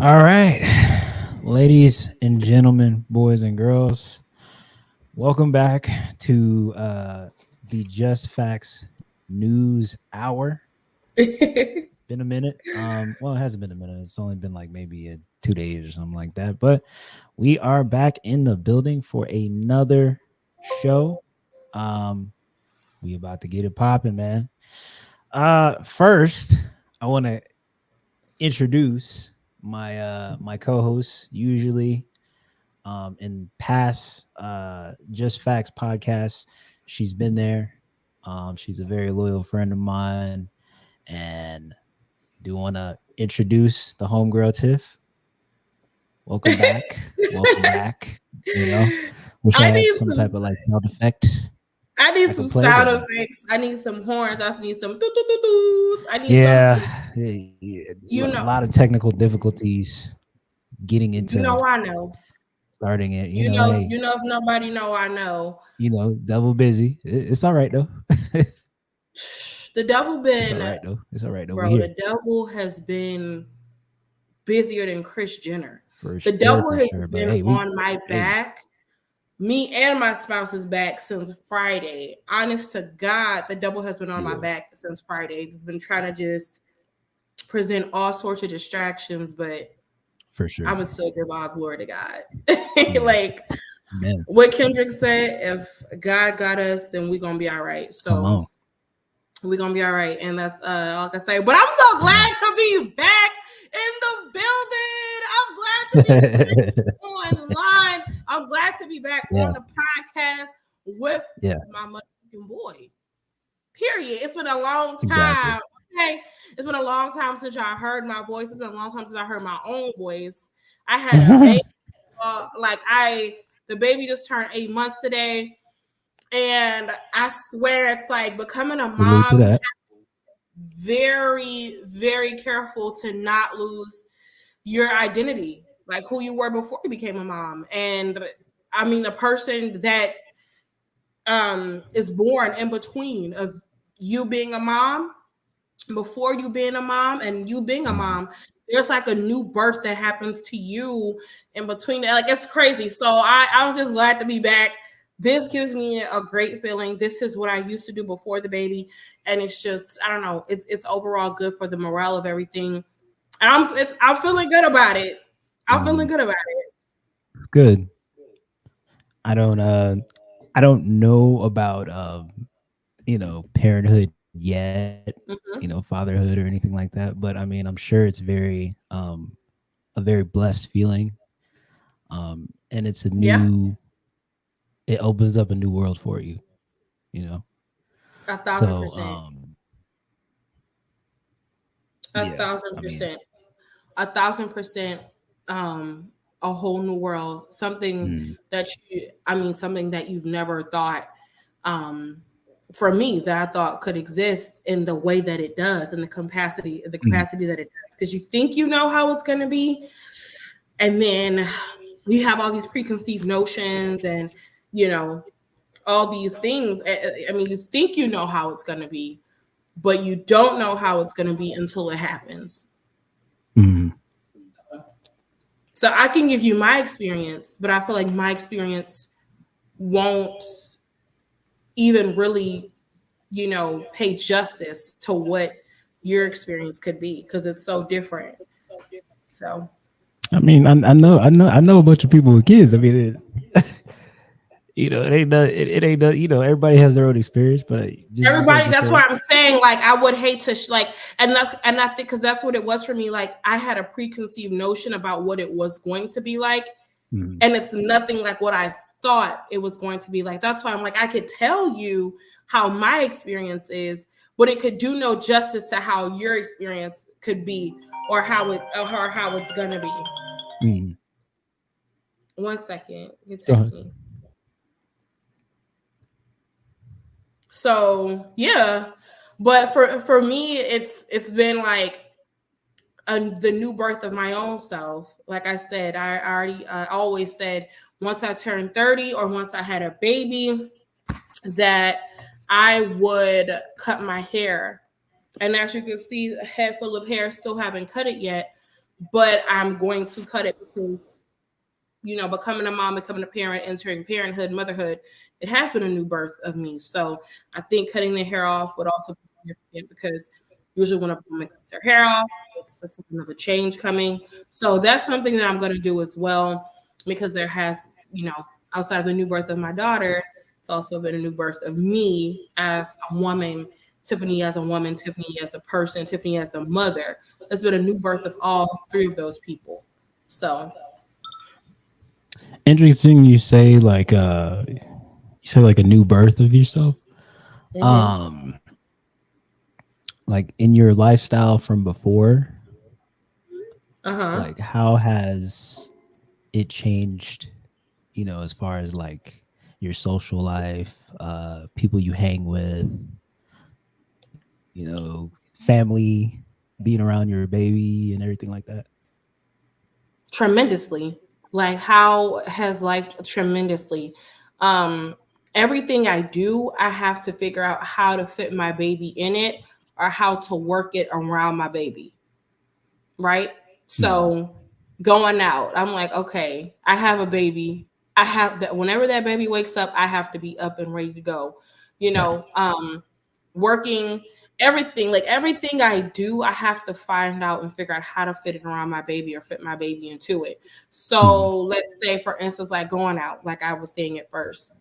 All right, ladies and gentlemen, boys and girls, welcome back to the Just Facts News Hour. Been a minute. Well, it hasn't been a minute. It's only been like maybe 2 days or something like that. But we are back in the building for another show. Um, we about to get it popping, man. First, I want to introduce my co-host. Usually, in past Just Facts podcasts, she's been there. She's a very loyal friend of mine, and do want to introduce the homegirl Tiff. Welcome back. Welcome back. Wish I I had need some some. type of like sound effect I need I some could play, sound but effects. I need some horns. I need some doo doo doo doos. I need yeah, something. a You lot know, of technical difficulties getting you into know. I know. starting it. You know. Hey, You know. If nobody know, I know. double busy. It's all right though. The devil It's all been, right though. It's all right though. We bro. here The devil has been busier than Chris Jenner. for The sure, devil for has sure. But been hey, we on my hey, back. Me and my spouse's back since Friday. Honest to God, the devil has been on my yeah, back since Friday. He's been trying to just present all sorts of distractions, but for sure. I'm gonna still give all glory to God. Yeah, Like man. what Kendrick said, if God got us, then we're gonna be all right. Come So on, we're gonna be all right. And that's all I can say. But I'm so come on. glad to be back in the building. I'm glad to be back online. I'm glad to be back Yeah, on the podcast with yeah, my motherfucking boy. Period. It's been a long exactly. time. Okay. It's been a long time since y'all heard my voice. It's been a long time since I heard my own voice. I had a baby. The baby just turned 8 months today. And I swear it's like becoming a Salute to mom, you have that. very, very careful to not lose your identity, like who you were before you became a mom. And I mean, the person that is born in between of you being a mom, before you being a mom, and you being a Mhm. mom, there's like a new birth that happens to you in between that. Like it's crazy. So I'm just glad to be back. This gives me a great feeling. This is what I used to do before the baby. And it's just, I don't know, it's overall good for the morale of everything. And I'm feeling good about it. I'm feeling Mhm. good about it. Good. I don't uh I don't know about parenthood yet, Mhm. fatherhood or anything like that, but I mean, I'm sure it's a very blessed feeling. And it's a Yeah, new it opens up a new world for you, you know. a thousand So, percent. A yeah, I thousand mean, percent. 1,000%. um a whole new world, something mm, something that you've never thought, um for me, that I thought could exist in the way that it does, in the mhm, capacity that it does, because you think you know how it's going to be, and then you have all these preconceived notions, and you know all these things. I mean, you think you know how it's going to be, but you don't know how it's going to be until it happens. mhm, So I can give you my experience, but I feel like my experience won't even really, pay justice to what your experience could be, because it's so different. So I mean, I know a bunch of people with kids. I mean, it ain't it ain't everybody has their own experience, but just like everybody, you that's why said, I'm saying, like, I would hate to and I think because that's what it was for me. Like, I had a preconceived notion about what it was going to be like, mhm, and it's nothing like what I thought it was going to be like. That's why I'm like, I could tell you how my experience is, but it could do no justice to how your experience could be, or how it's gonna be. mhm. 1 second, you Go text ahead. me. So yeah, but for me, it's been like the new birth of my own self. Like I said, I always said, once I turned 30 or once I had a baby, that I would cut my hair. And as you can see, a head full of hair, still haven't cut it yet. but I'm going to cut it because becoming a mom, becoming a parent, entering parenthood, motherhood, it has been a new birth of me. So I think cutting the hair off would also be significant because usually when a woman cuts her hair off, it's a sign of a change coming. So that's something that I'm going to do as well because there has, outside of the new birth of my daughter, it's also been a new birth of me as a woman, Tiffany as a person, Tiffany as a mother. It's been a new birth of all three of those people. So, Interesting. You say like a new birth of yourself. mhm. Um, like in your lifestyle from before, Uh-huh. like how has it changed? As far as like your social life, people you hang with, family, being around your baby and everything like that. Tremendously. Like how has life tremendously. Um Everything I do, I have to figure out how to fit my baby in it or how to work it around my baby, right? Hmm. So going out, I'm like, okay, I have a baby. I have that whenever that baby wakes up, I have to be up and ready to go. You Right. know, working everything, like everything I do, I have to find out and figure out how to fit it around my baby or fit my baby into it. Hmm. So let's say, for instance, like going out, like I was saying at first,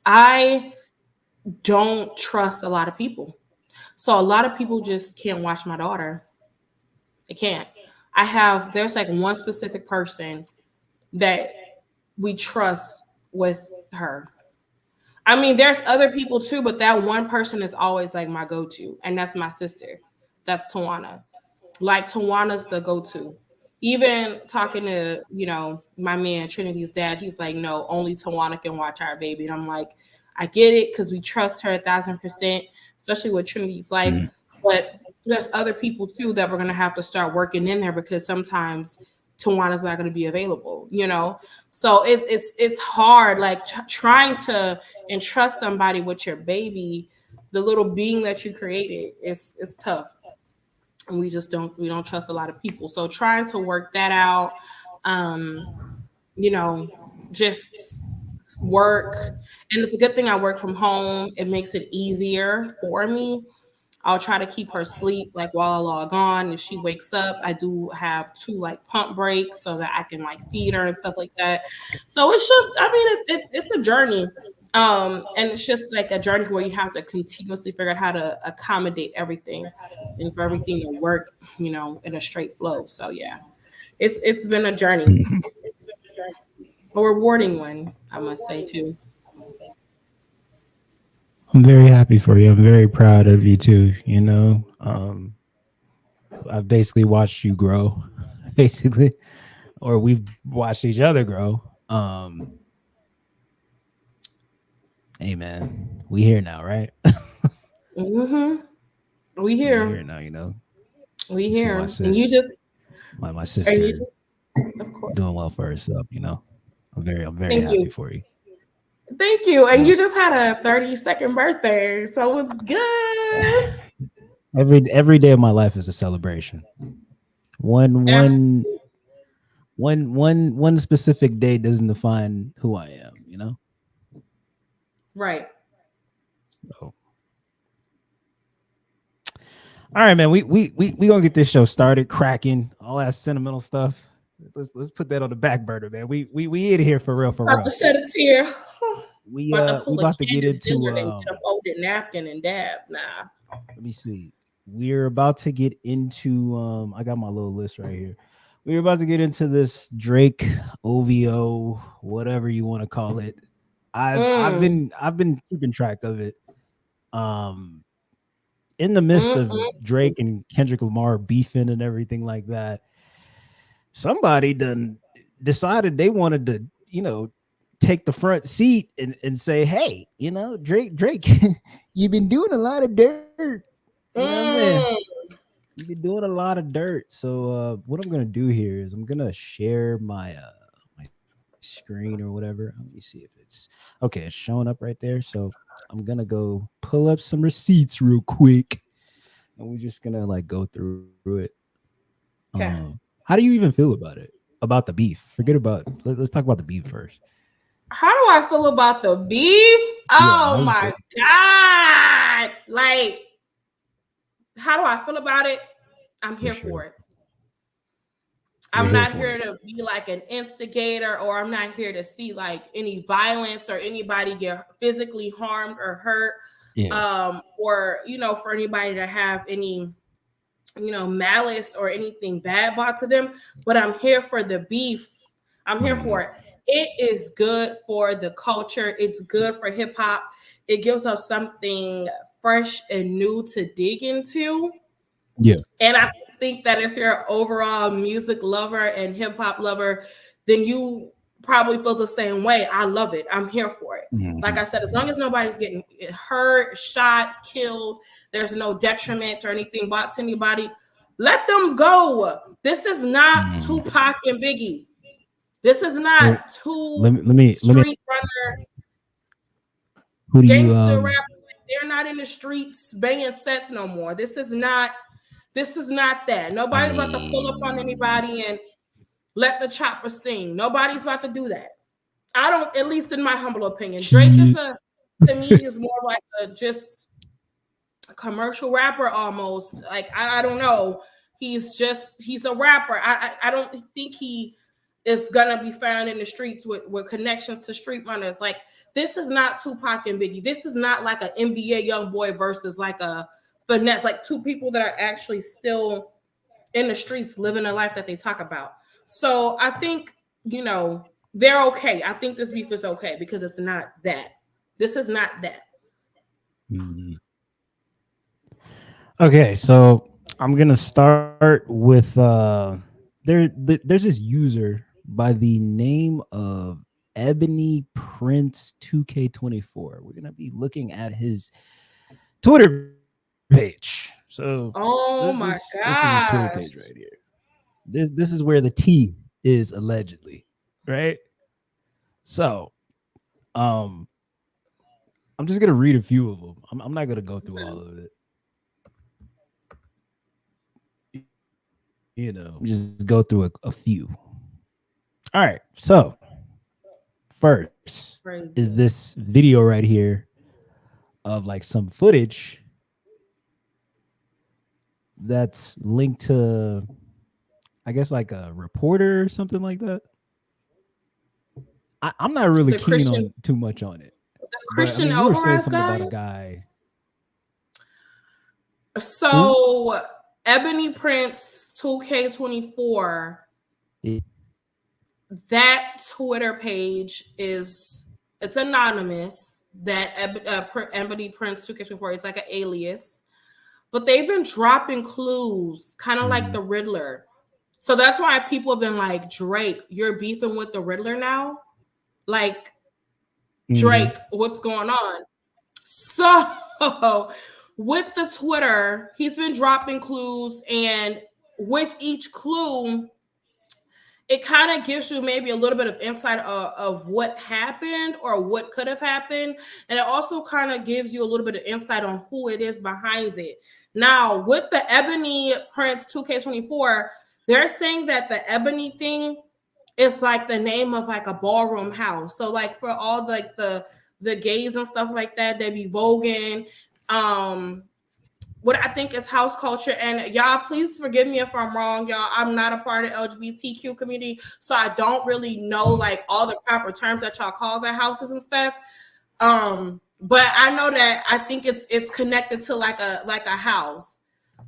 I don't trust a lot of people. So a lot of people just can't watch my daughter. They can't. There's like one specific person that we trust with her. I mean, there's other people too, but that one person is always like my go to, and that's my sister. That's Tawana. Like Tawana's the go to. Even talking to, my man Trinity's dad, he's like, no, only Tawana can watch our baby. And I'm like, I get it because we trust her 1,000%, especially with Trinity's life. Hmm. But there's other people too that we're gonna have to start working in there because sometimes Tawana's not gonna be available. So it's hard, like trying to entrust somebody with your baby, the little being that you created. It's tough, and we don't trust a lot of people. So trying to work that out, um, you know, just work. And it's a good thing I work from home. It makes it easier for me. I'll try to keep her sleep like while I log on. If she wakes up, I do have two like pump breaks so that I can like feed her and stuff like that. So it's just, I mean, it's a journey. And it's just like a journey where you have to continuously figure out how to accommodate everything and for everything to work, in a straight flow. So yeah, it's been a journey, a rewarding one, I must say too. I'm very happy for you. I'm very proud of you too. I've basically watched you grow, basically, or we've watched each other grow. Hey man, we here now, right? Mm-hmm. We We here here, now. we You see my here, and you sis, just, my and you sister just, of doing course. well for herself. I'm very Thank happy you. for you. Thank you. And Uh, you just had a 32nd birthday. So it's good. every day of my life is a celebration. One one Absolutely. one specific day doesn't define who I am. Right. So, all right, man. We gonna get this show started, cracking all that sentimental stuff. Let's put that on the back burner, man. We in here for real, for About to real. shed a tear. About to We pull a about to get Candace into Dillard and get a folded napkin and dab. Nah. let me see. We're about to get into I got my little list right here. We're about to get into this Drake OVO, whatever you want to call it. Mm, I've been keeping track of it. Um in the midst mm, of mm. Drake and Kendrick Lamar beefing and everything like that, somebody done decided they wanted to, take the front seat and say, hey, Drake, you've been doing a lot of dirt. You know what I'm saying? Mm. You've been doing a lot of dirt. So what I'm gonna do here is I'm gonna share my screen or whatever. Let me see if it's okay. It's showing up right there. So I'm gonna go pull up some receipts real quick, and we're just gonna like go through it. Okay. How do you even feel about it? About the beef? Forget about. Let's talk about the beef first. How do I feel about the beef? Yeah, how Oh you my feel? God. Like, how do I feel about it? I'm For here sure, for it. you're I'm here not for here it. to be like an instigator, or I'm not here to see like any violence or anybody get physically harmed or hurt, Yeah. or for anybody to have any malice or anything bad brought to them. But I'm here for the beef. I'm here Mhm. for it. It is good for the culture. It's good for hip hop. It gives us something fresh and new to dig into. Yeah. And I think that if you're an overall music lover and hip hop lover, then you probably feel the same way. I love it. I'm here for it. Like Mhm. I said, as long as nobody's getting hurt, shot, killed, there's no detriment or anything brought to anybody, let them go. This is not Mhm. Tupac and Biggie. This is not Let, two let me. street runner Who do you gangster rappers. They're not in the streets banging sets no more. This is not that. I Nobody's about to pull up on mean, anybody and let the chopper sing. Nobody's about to do that. I don't, at least in my humble opinion. Drake is he. to me, he's more like just a commercial rapper almost. Like, I don't know. He's a rapper. I don't think he is gonna be found in the streets with connections to street runners. Like, this is not Tupac and Biggie. This is not like an NBA young boy versus like a finesse, like two people that are actually still in the streets living a life that they talk about. So I think, they're okay. I think this beef is okay because it's not that. This is not that. Mhm. Okay, so I'm gonna start with there's this user by the name of Ebony Prince 2K24. We're gonna be looking at his Twitter page. So Oh this my this is his Twitter page gosh. right here. This is where the T is allegedly, right? So um I'm just gonna read a few of them. I'm not gonna go through all of it. Just go through a few. All right. So first is Crazy. this video right here of like some footage that's linked to, I guess, like a reporter or something like that. I'm not really The keen Christian on too much on it, the but I Christian mean, you were saying Alvarez something guy. about a guy who, So Ebony Prince 2K24, that Twitter page it's anonymous. That Ebony Prince 2K24, it's like an alias. But they've been dropping clues, kind of like Mhm. the Riddler. So that's why people have been like, Drake, you're beefing with the Riddler now? Like, Mhm. Drake, what's going on? So with the Twitter, he's been dropping clues, and with each clue, it kind of gives you maybe a little bit of insight of what happened or what could have happened. And it also kind of gives you a little bit of insight on who it is behind it. Now, with the Ebony Prince 2K24, they're saying that the Ebony thing is like the name of like a ballroom house. So like for all like the gays and stuff like that, they be voguing. Um, what I think is house culture. And y'all, please forgive me if I'm wrong, y'all. I'm not a part of the LGBTQ community, so I don't really know like all the proper terms that y'all call their houses and stuff. But I know that I think it's connected to like a house,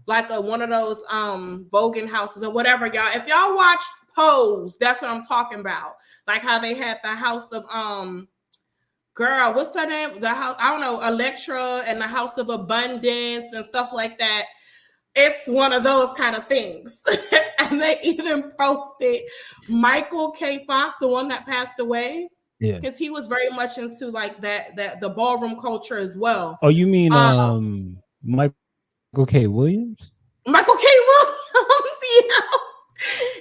like a one of those voguing houses or whatever, y'all. If y'all watch Pose, that's what I'm talking about. Like how they had the house of girl, what's her name? The house, I don't know, Electra and the House of Abundance and stuff like that. It's one of those kind of things. And they even posted Michael K. Fox, the one that passed away, Yeah. because he was very much into like that the ballroom culture as well. Oh, you mean Uh, Michael K. Williams? Michael K. Williams,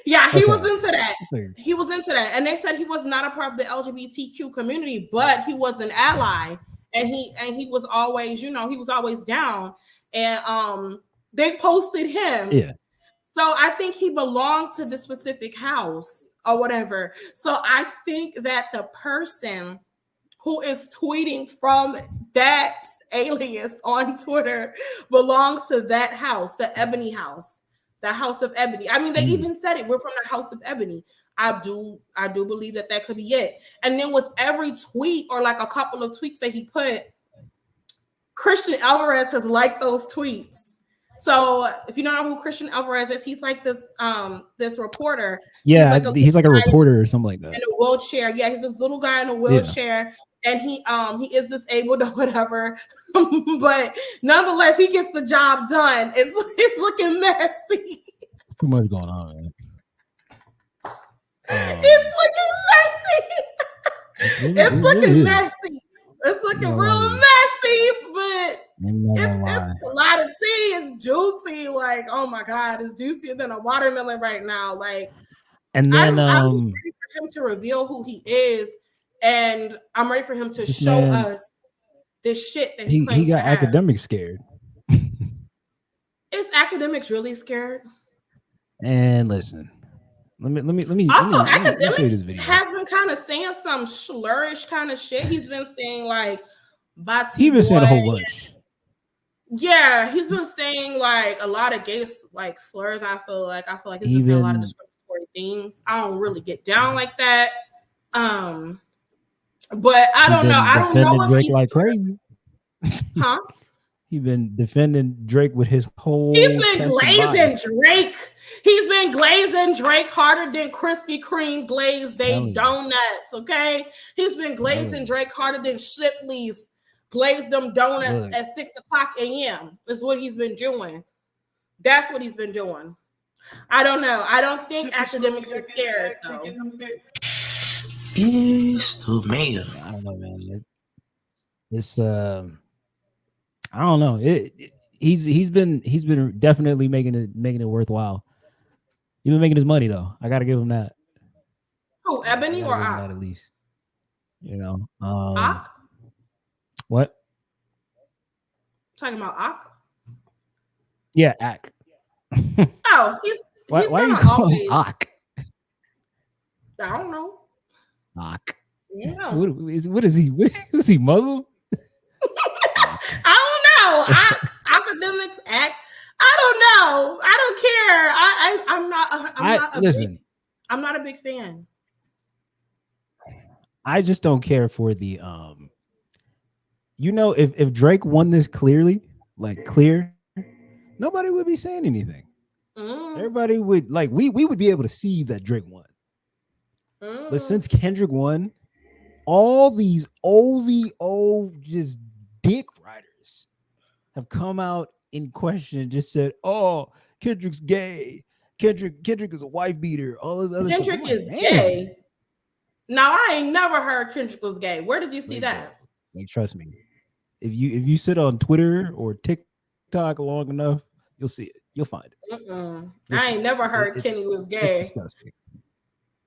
yeah, he Okay. was into that. That's like, He was into that, and they said he was not a part of the LGBTQ community, but he was an ally, and he was always, he was always down. And they posted him. yeah. So I think he belonged to this specific house or whatever. So I think that the person who is tweeting from that alias on Twitter belongs to that house, the Ebony house, the House of Ebony. I mean, they even said it. We're from the House of Ebony. I do believe that that could be it. And then with every tweet or like a couple of tweets that he put, Christian Alvarez has liked those tweets. So if you don't know who Christian Alvarez is, he's like this reporter. Yeah, He's he's like a like reporter or something like in that. a wheelchair. Yeah, he's this little guy in a Yeah, wheelchair, and he is disabled or whatever. But nonetheless, he gets the job done. It's looking messy. it's too much going on, man. It's looking messy. It's looking messy. It's looking real messy, but it's a lot of tea. It's juicy. Like, oh my God, it's juicier than a watermelon right now. Like, and then I'm ready for him to reveal who he is, and I'm ready for him to show us this shit that he claims got to have. academics scared. Is academics really scared? And listen, let me Also, let me academics show you this video. has been kind of saying some slurish kind of shit. He's been saying like, He been saying a whole bunch. Yeah, he's been saying like a lot of gay like slurs. I feel like he's been saying a lot of discriminatory things. I don't really get down like that. But I don't know. I don't know if Drake he's like crazy. Huh? He been defending Drake with his whole. He's been glazing Drake. He's been glazing Drake harder than Krispy Kreme glazed they donuts. Okay, he's been glazing Drake harder than Shipley's glazed them donuts at 6:00 a.m. Is what he's been doing. That's what he's been doing. I don't know. I don't think academics are scared though. It's the mayor. I don't know, man. It's I don't know. He's been definitely making it worthwhile. He's been making his money though. I gotta give him that. Oh, Ebony or Ak? That at least. You know. Ak? What? Talking about Ak? Yeah, Ak. Oh, he's why are you calling him Ak? I don't know. Ak. Yeah. What is he? Is he Muslim? I don't know. Academics act. I don't know. I don't care. I'm not a big fan. I just don't care for the if Drake won this clearly, like clear, nobody would be saying anything. Everybody would we would be able to see that Drake won. But since Kendrick won, all these OVO just dick riders have come out in question and just said, "Oh, Kendrick's gay. Kendrick is a wife beater." All this other Kendrick stuff. is gay. Now I ain't never heard Kendrick was gay. Where did you see that? Trust me, if you sit on Twitter or TikTok long enough, you'll see it. You'll find it. I ain't never heard Kenny was gay. It's disgusting.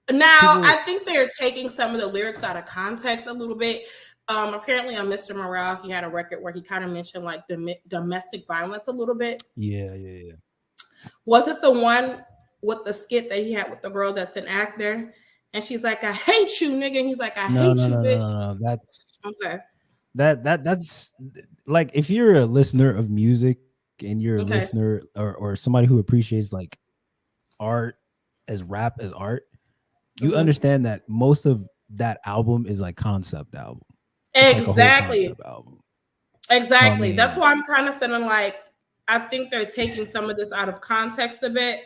Now, I think they're taking some of the lyrics out of context a little bit. Apparently on Mr. Morale, he had a record where he kind of mentioned like the domestic violence a little bit. Yeah. Was it the one with the skit that he had with the girl that's an actor? And she's like, "I hate you, nigga." And he's like, "I hate you, bitch." No. That's okay. That's like if you're a listener of music and you're a listener or somebody who appreciates like art as rap as art, you understand that most of that album is like concept album. Exactly. Like album. Exactly. That's why I'm kind of feeling like I think they're taking some of this out of context a bit.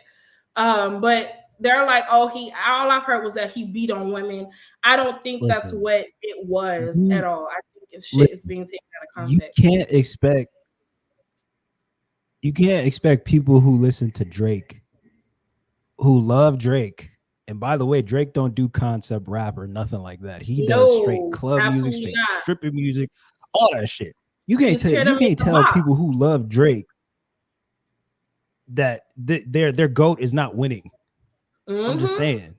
But they're like, all I've heard was that he beat on women. I don't think that's what it was at all. I think shit is being taken out of context. You can't expect people who listen to Drake, who love Drake. And by the way, Drake don't do concept rap or nothing like that. He does straight club music, straight stripping music, all that shit. You can't tell people who love Drake that their GOAT is not winning. I'm just saying.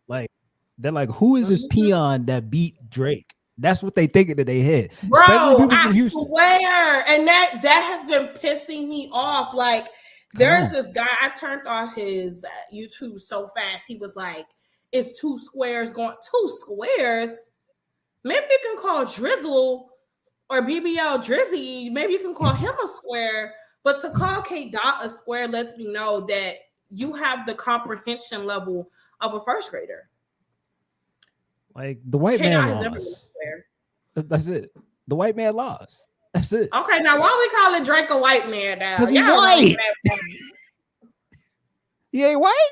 Like, they're like, who is this peon that beat Drake? That's what they think in their head. Bro, I swear. And that has been pissing me off. Like, There's this guy, I turned off his YouTube so fast. He was like, "It's two squares going, two squares? Maybe you can call Drizzle or BBL Drizzy. Maybe you can call him a square. But to call K Dot a square lets me know that you have the comprehension level of a first grader. Like the white K man Dot has never been a lost. square. That's it. The white man lost. That's it. Okay, now why we call it Drake a white man now? Because he's Y'all white. He ain't white?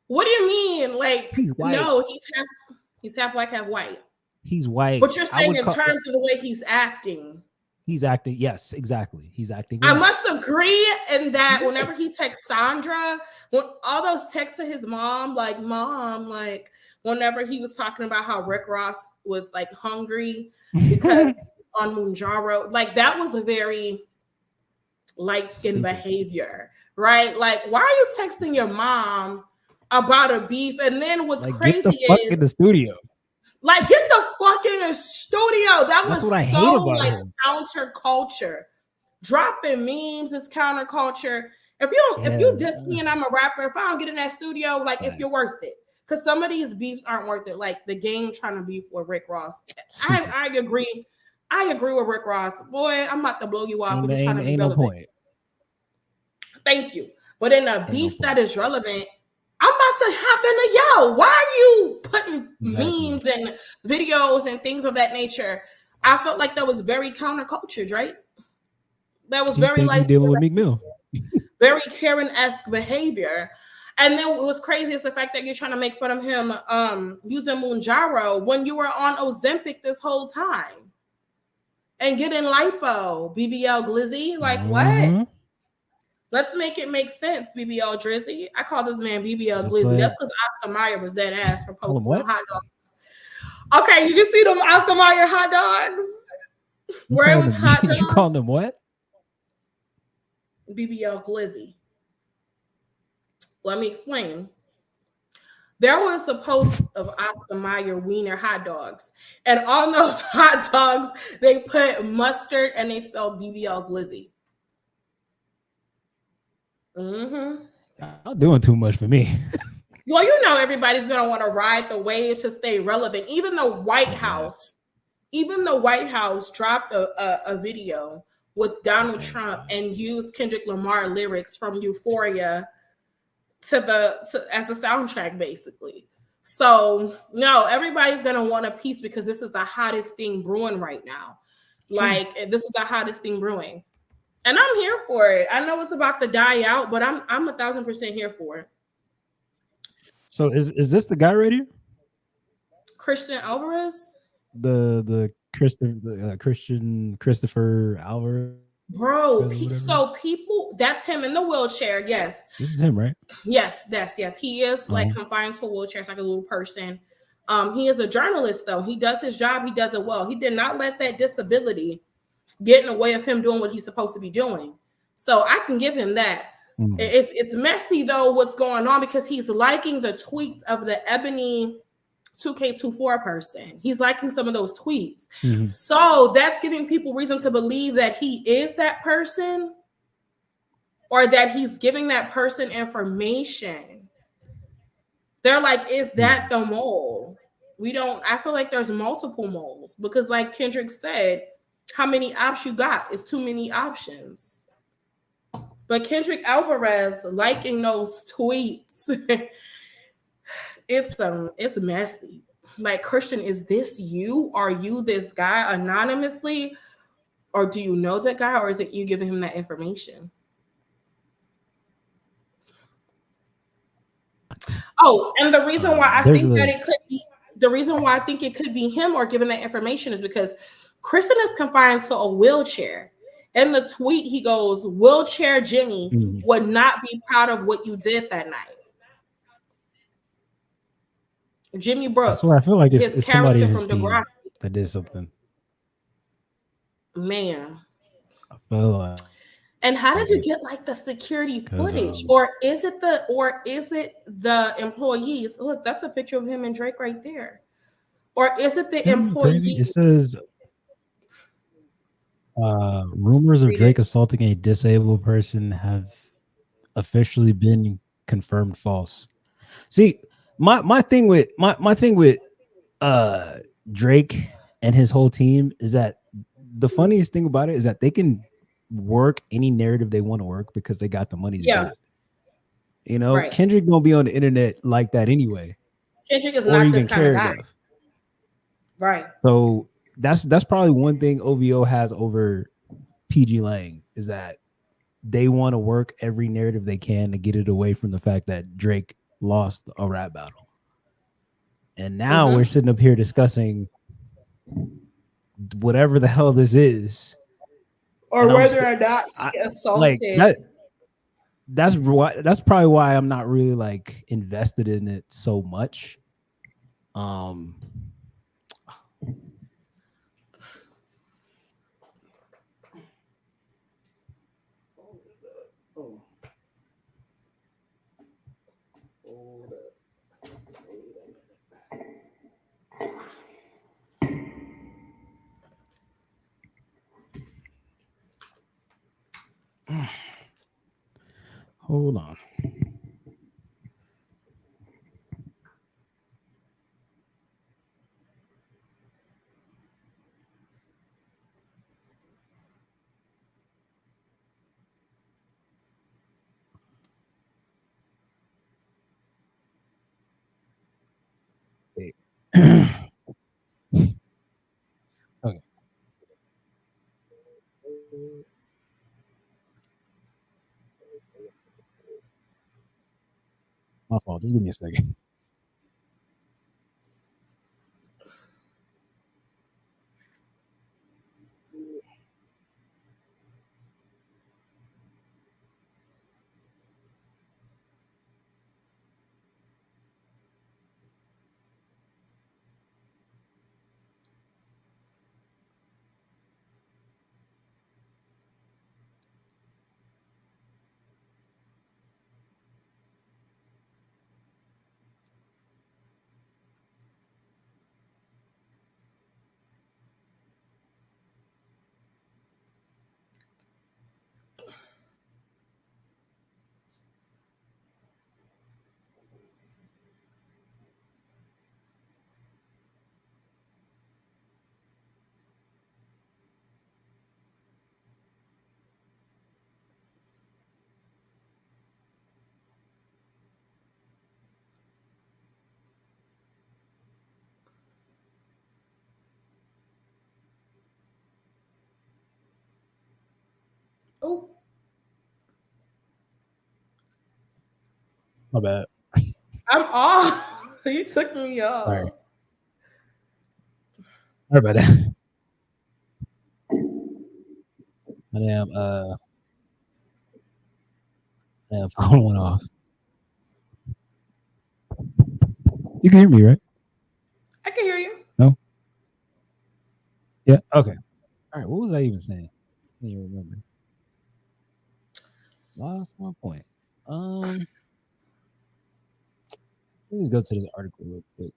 What do you mean? Like, he's white. No, he's half black, half white. He's white. But you're saying in terms of the way he's acting. He's acting. Yes, exactly. He's acting. I must agree in that whenever he texts Sandra, when all those texts to his mom, like, whenever he was talking about how Rick Ross was like hungry because on Moonjaro, like that was a very light-skinned behavior, right? Like, why are you texting your mom about a beef? And then what's crazy get the fuck is in the studio. Like, get the fuck in the studio. That's was what I so hate about like him. Counterculture. Dropping memes is counterculture. If you diss me and I'm a rapper, if I don't get in that studio, like if you're worth it. Because some of these beefs aren't worth it. Like the game trying to beef with Rick Ross. I agree. I agree with Rick Ross. Boy, I'm about to blow you off. You're trying to be relevant. No point. Thank you. But in a beef that is relevant, I'm about to hop into why are you putting memes and videos and things of that nature? I felt like that was very counterculture, right? That was very like dealing with Meek Mill. Very Karen-esque behavior. And then what's crazy is the fact that you're trying to make fun of him using Moonjaro when you were on Ozempic this whole time. And getting lipo, BBL Glizzy, like what? Let's make it make sense, BBL Drizzy. I call this man BBL Glizzy. That's because Oscar Mayer was dead ass for posting hot dogs. Okay, you can see them Oscar Mayer hot dogs. Where it was hot dogs. You called them what? BBL Glizzy. Let me explain. There was a post of Oscar Mayer Wiener hot dogs. And on those hot dogs, they put mustard and they spelled BBL Glizzy. Not doing too much for me. Well, you know everybody's gonna want to ride the wave to stay relevant. Even the White House dropped a video with Donald Trump and used Kendrick Lamar lyrics from Euphoria as a soundtrack, basically. So no, everybody's gonna want a piece because this is the hottest thing brewing right now. Like this is the hottest thing brewing. And I'm here for it. I know it's about to die out, but I'm 1,000% here for it. So is this the guy right here? Christian Alvarez? The Christian Christopher Alvarez? Bro, so people, that's him in the wheelchair. Yes. This is him, right? Yes. He is like confined to a wheelchair. It's like a little person. He is a journalist, though. He does his job. He does it well. He did not let that disability get in the way of him doing what he's supposed to be doing. So I can give him that. It's messy, though, what's going on because he's liking the tweets of the Ebony 2K24 person. He's liking some of those tweets. So that's giving people reason to believe that he is that person or that he's giving that person information. They're like, is that the mole? I feel like there's multiple moles because like Kendrick said, how many options you got? It's too many options. But Kendrick Alvarez liking those tweets, it's messy. Like, Christian, is this you? Are you this guy anonymously? Or do you know that guy? Or is it you giving him that information? Oh, and the reason why I think that it could be, the reason why I think it could be him or giving that information is because Kristen is confined to a wheelchair. In the tweet, he goes, "Wheelchair Jimmy would not be proud of what you did that night." Jimmy Brooks. So I feel like it's somebody in his team that did something. Man. I feel like. And how did you get like the security footage? Or is it the employees? Look, that's a picture of him and Drake right there. Or is it the employees? It says Rumors of Read Drake it. assaulting a disabled person have officially been confirmed false. See, my thing with my thing with uh Drake and his whole team is that the funniest thing about it is that they can work any narrative they want to work because they got the money to do Yeah, it. You know, right. Kendrick gonna be on the internet like that anyway, Kendrick is or not this even kind of care guy. enough. Right. So that's probably one thing OVO has over PG Lang is that they want to work every narrative they can to get it away from the fact that Drake lost a rap battle. And now we're Mm-hmm. sitting up here discussing whatever the hell this is, Or and whether or not I he like assaulted. that. That's probably why I'm not really like invested in it so much. Um, hold on. Wait. Okay. My fault. Just give me a second. Oh, My bad. I'm off. You took me Sorry. off. Sorry about that. My damn phone went off. You can hear me, right? I can hear you. No? Yeah. Okay. All right. What was I even saying? I can't even remember. Lost my point. Um, let's go to this article real quick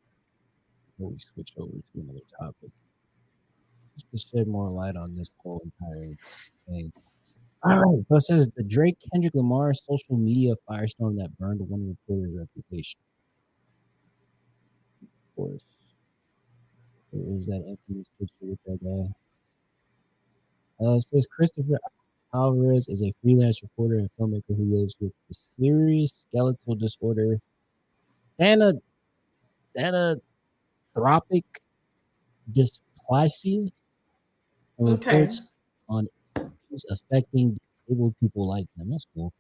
before we switch over to another topic, just to shed more light on this whole entire thing. All right. So it says the Drake Kendrick Lamar social media firestorm that burned one reporter's reputation. Of course, there is that infamous picture with that guy. It says Christopher Alvarez is a freelance reporter and filmmaker who lives with the serious skeletal disorder Thana, Thanatropic dysplasia and Okay. reports on issues affecting disabled people like him. That's cool.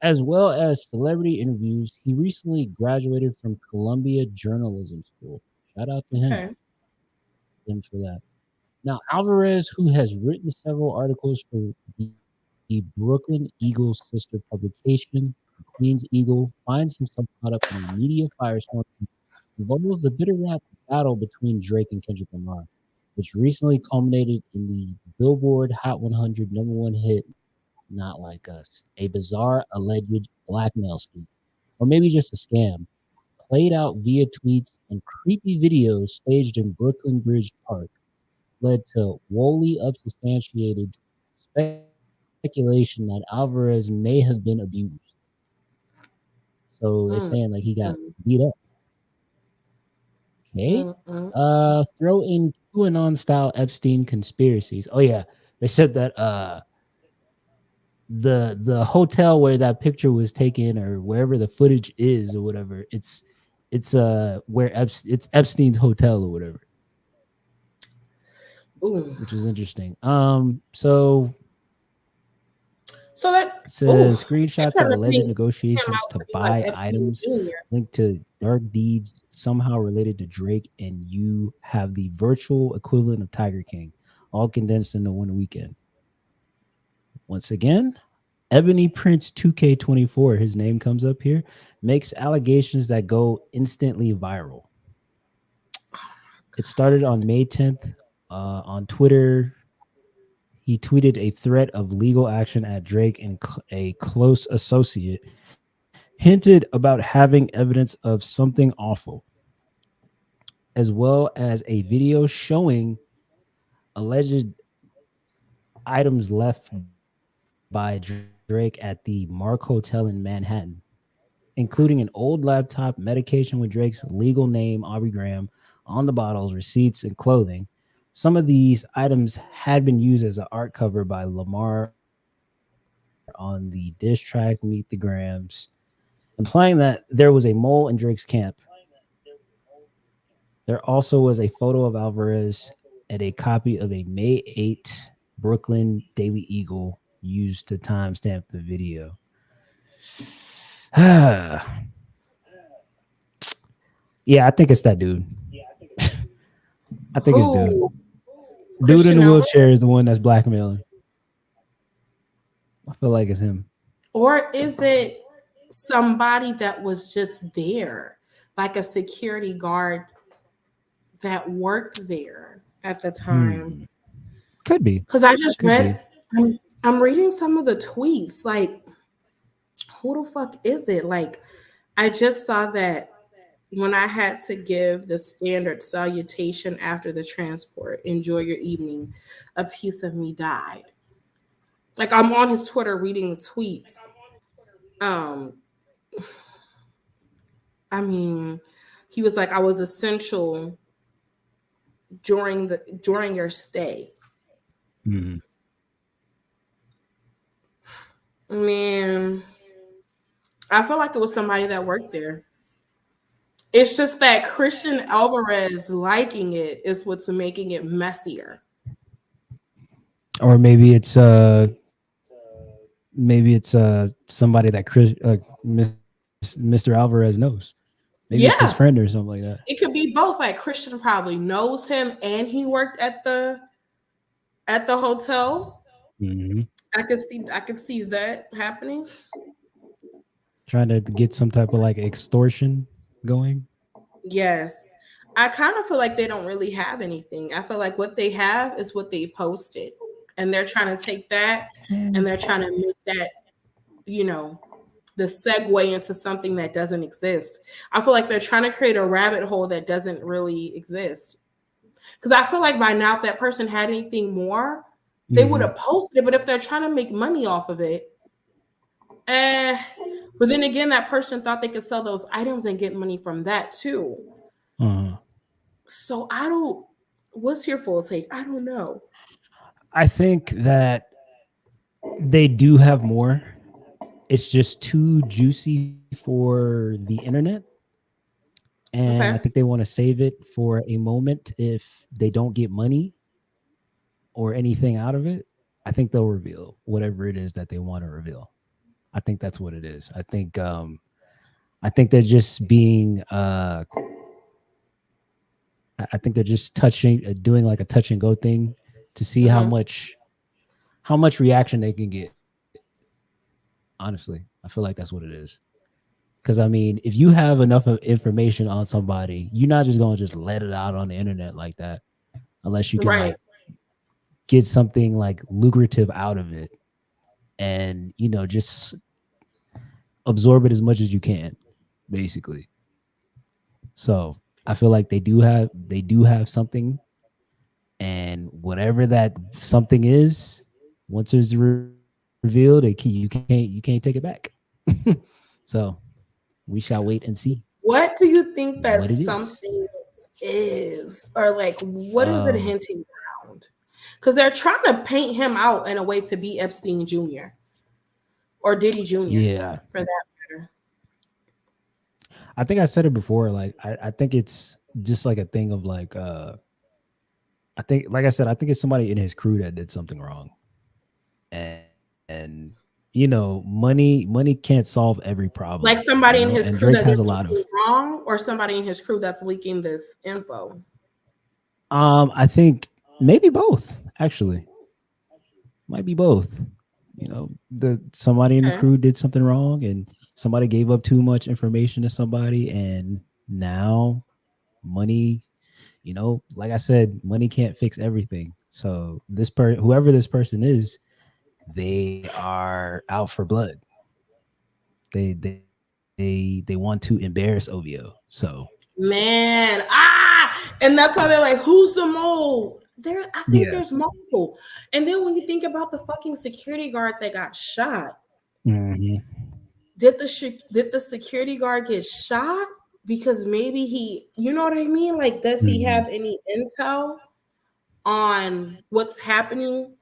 As well as celebrity interviews. He recently graduated from Columbia Journalism School. Shout out to Okay. him for that. Now, Alvarez, who has written several articles for the Brooklyn Eagles sister publication, the Queen's Eagle, finds himself caught up in a media firestorm involves the bitter battle between Drake and Kendrick Lamar, which recently culminated in the Billboard Hot 100 number one hit, Not Like Us, a bizarre alleged blackmail scheme, or maybe just a scam, played out via tweets and creepy videos staged in Brooklyn Bridge Park. led to wholly unsubstantiated speculation that Alvarez may have been abused. So they saying like he got Mm, beat up. Okay. Throw in QAnon style Epstein conspiracies. Oh yeah. They said that the hotel where that picture was taken or wherever the footage is or whatever, it's where it's Epstein's hotel or whatever, ooh. which is interesting. So So that it ooh, says they're screenshots trying of to alleged paint him negotiations out to to be like buy Epstein items Jr. linked to dark deeds somehow related to Drake, and you have the virtual equivalent of Tiger King, all condensed into one weekend. Once again, Ebony Prince 2K24, his name comes up here, makes allegations that go instantly viral. It started on May 10th on Twitter. He tweeted a threat of legal action at Drake, and a close associate hinted about having evidence of something awful, as well as a video showing alleged items left by Drake at the Mark Hotel in Manhattan, including an old laptop, medication with Drake's legal name, Aubrey Graham, on the bottles, receipts, and clothing. Some of these items had been used as an art cover by Lamar on the diss track Meet the Grams, implying that there was a mole in Drake's camp. There also was a photo of Alvarez and a copy of a May 8th Brooklyn Daily Eagle used to timestamp the video. Yeah, I think it's that dude. I think it's dude. Who? Dude in Christian the Albert? wheelchair is the one that's blackmailing. I feel like it's him. Or is it somebody that was just there, like a security guard that worked there at the time? Hmm. Could be. Because I just Could be. read, I'm reading some of the tweets. Like, who the fuck is it? Like, I just saw that when I had to give the standard salutation after the transport, enjoy your evening, a piece of me died. Like, I'm on his Twitter reading the tweets. Um, I mean, he was like, I was essential during your stay. Hmm. Man, I feel like it was somebody that worked there. It's just that Christian Alvarez liking it is what's making it messier. Or maybe it's somebody that Mr. Alvarez knows. Maybe it's his friend Yeah, or something like that. it could be both. Like Christian probably knows him and he worked at the hotel. Hmm. I could see that happening. Trying to get some type of like extortion going. Yes. I kind of feel like they don't really have anything. I feel like what they have is what they posted. And they're trying to take that and they're trying to make that, you know, the segue into something that doesn't exist. I feel like they're trying to create a rabbit hole that doesn't really exist. Because I feel like by now, if that person had anything more, they would Hmm. have posted it. But if they're trying to make money off of it, eh. But then again, that person thought they could sell those items and get money from that too. Uh, So I don't. What's your full take? I don't know. I think that they do have more. It's just too juicy for the internet. And I think Okay. they want to save it for a moment if they don't get money or anything out of it. I think they'll reveal whatever it is that they want to reveal. I think that's what it is. I think they're just being I think they're just touching doing like a touch and go thing to see Mm-hmm. how much reaction they can get. Honestly, I feel like that's what it is. Because I mean, if you have enough of information on somebody, you're not just gonna just let it out on the internet like that, unless you can Right. like get something like lucrative out of it, and just absorb it as much as you can, basically. So I feel like they do have something, and whatever that something is, once it's revealed, you can't take it back. So we shall wait and see What do you think what that it is. something is? Or like what is it Um, hinting around? Because they're trying to paint him out in a way to be Epstein Jr. or Diddy Jr. yeah, for that matter. I think I said it before. Like I think it's just like a thing of like I think, like I said, I think it's somebody in his crew that did something wrong, and money can't solve every problem. Like somebody in And his Drake crew has that a did lot of. something wrong, or somebody in his crew that's leaking this info. I think maybe both actually. Might be both. The somebody in the Okay. crew did something wrong, and somebody gave up too much information to somebody, and now money. Like I said, money can't fix everything. So whoever this person is, they are out for blood. They want to embarrass OVO. So Man, and that's how they're like, who's the mole? There, I think yeah. there's multiple. And then when you think about the fucking security guard that got shot, Hmm. did the security guard get shot because maybe he, you know what I mean? Like, does he Hmm. have any intel on what's happening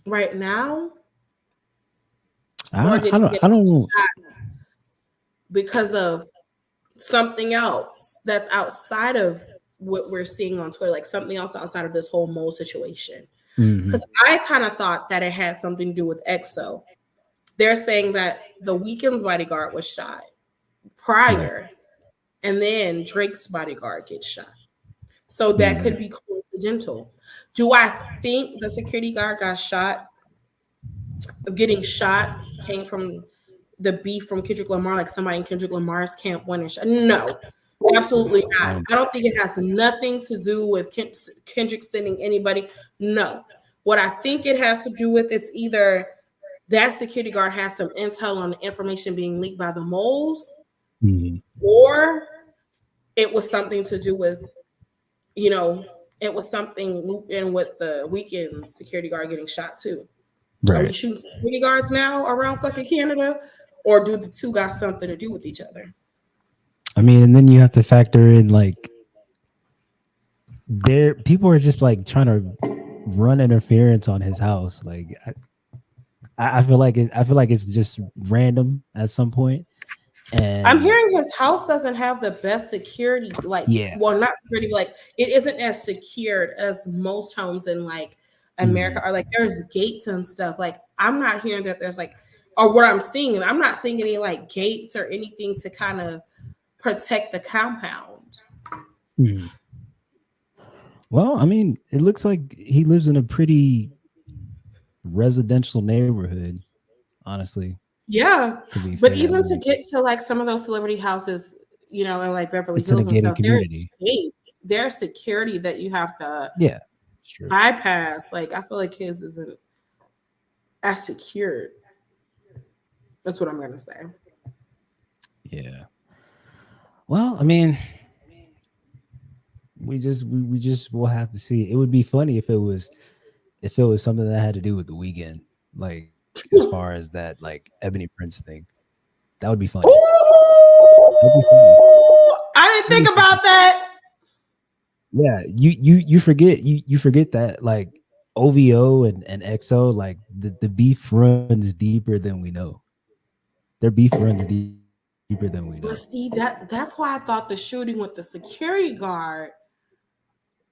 right now, or I, did I he don't get I don't. shot because of something else that's outside of what we're seeing on Twitter, like something else outside of this whole mole situation? Hmm. Because I kind of thought that it had something to do with EXO. They're saying that the Weeknd's bodyguard was shot Right. prior, and then Drake's bodyguard gets shot. So that could Hmm. be coincidental. Do I think the security guard got shot? Getting shot came from the beef from Kendrick Lamar, like somebody in Kendrick Lamar's camp went and shot. No, absolutely not. Um, I don't think it has nothing to do with Kendrick sending anybody. No. What I think it has to do with, it's either that security guard has some intel on the information being leaked by the moles, mhm. or it was something to do with, you know, it was something looped in with the weekend security guard getting shot too. Are we Right. shooting security guards now around fucking Canada? Or do the two got something to do with each other? I mean, and then you have to factor in like there people are just like trying to run interference on his house. Like I feel like I feel like it's just random at some point. I'm And hearing his house doesn't have the best security, like, yeah. well, not security, but like it isn't as secured as most homes in like America, Mhm. or like there's gates and stuff. Like I'm not hearing that there's like, or what I'm seeing, and I'm not seeing any like gates or anything to kind of protect the compound. Mhm. Well, I mean, it looks like he lives in a pretty residential neighborhood, honestly, Yeah, to be but fair. even to Like get to like some of those celebrity houses, in like Beverly it's in a Hills and gated stuff, there's community. gates, there's security that you have to Yeah. It's true. bypass. Like I feel like his isn't as secured. That's what I'm gonna say. Yeah. Well, I mean, we just will have to see. It would be funny if it was something that had to do with the weekend, like as far as that like Ebony Prince thing. That would be funny. That'd be funny. Ooh, I didn't That'd think be funny. about that. Yeah, you forget that like OVO and XO, like the beef runs deeper than we know. Their beef runs deeper than we know. But see, that's why I thought the shooting with the security guard,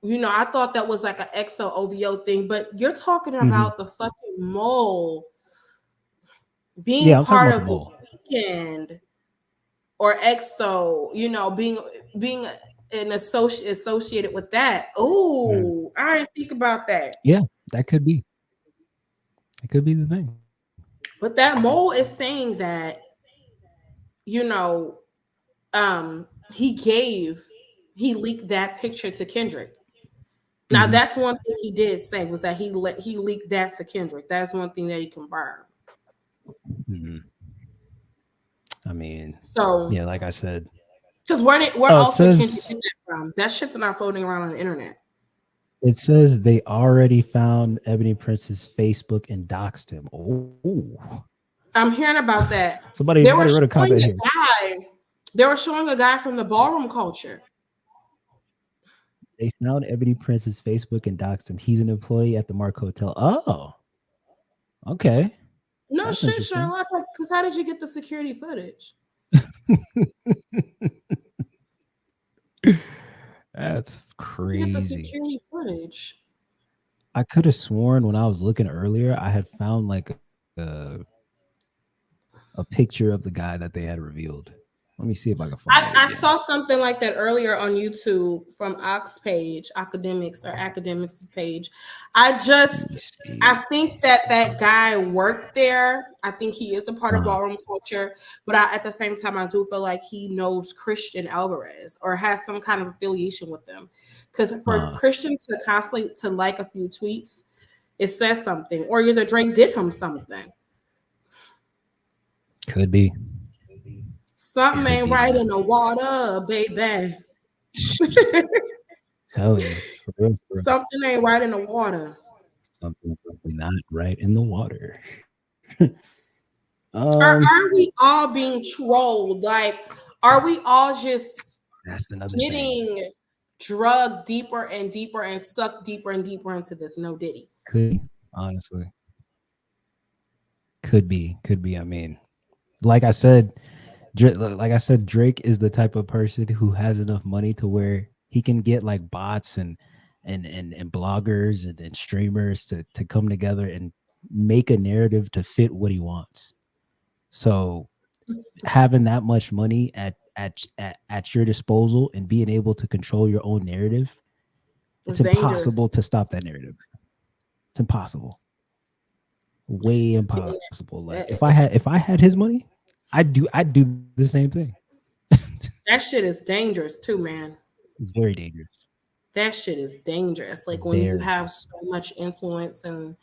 I thought that was like an EXO OVO thing, but you're talking Hmm. about the fucking mole Yeah, being I'm talking part about the of the mole. weekend, or EXO, being an associated with that. Mhm. Oh, I didn't think about that. Yeah, that could be. It could be the thing. But that mole is saying that, you know, he he leaked that picture to Kendrick. Now Hmm. that's one thing he did say, was that he leaked that to Kendrick. That's one thing that he confirmed. Hmm. I mean, So, yeah, like I said. because where Oh, it else would Kendrick says get that from? That shit's not floating around on the internet. It says they already found Ebony Prince's Facebook and doxed him. Oh, I'm hearing about that. somebody They were wrote a showing comment a here. guy. They were showing a guy from the ballroom culture. They found Ebony Prince's Facebook and doxed him. He's an employee at the Mark Hotel. Oh, okay, No that's shit, interesting. Sherlock. Because how did you get the security footage? That's How'd you get the crazy. security footage? I could have sworn when I was looking earlier, I had found like a picture of the guy that they had revealed. Let me see if I can find it I again. saw something like that earlier on YouTube from Ox page, academics or academics page. I Let me just see. I think that that guy worked there. I think he is a part of Uh, ballroom culture, but at the same time, I do feel like he knows Christian Alvarez or has some kind of affiliation with them. Because for uh, Christian to constantly to like a few tweets, it says something, or either Drake did him something. could be, Something could ain't be, right man. in the water, baby. Tell you for real, for real. Something ain't right in the water. Something not right in the water. Are we all being trolled? Like, are we all just That's another thing. getting drugged deeper and deeper and sucked deeper and deeper into this no diddy? Could be, honestly, could be, could be. I mean, like I said, Drake is the type of person who has enough money to where he can get like bots and bloggers and streamers to come together and make a narrative to fit what he wants. So having that much money at your disposal and being able to control your own narrative, it's It's dangerous. impossible to stop that narrative. It's impossible. Way impossible. Like if I had his money, I'd do the same thing. That shit is dangerous too, man. Very dangerous. That shit is dangerous. Like when you Very. have so much influence and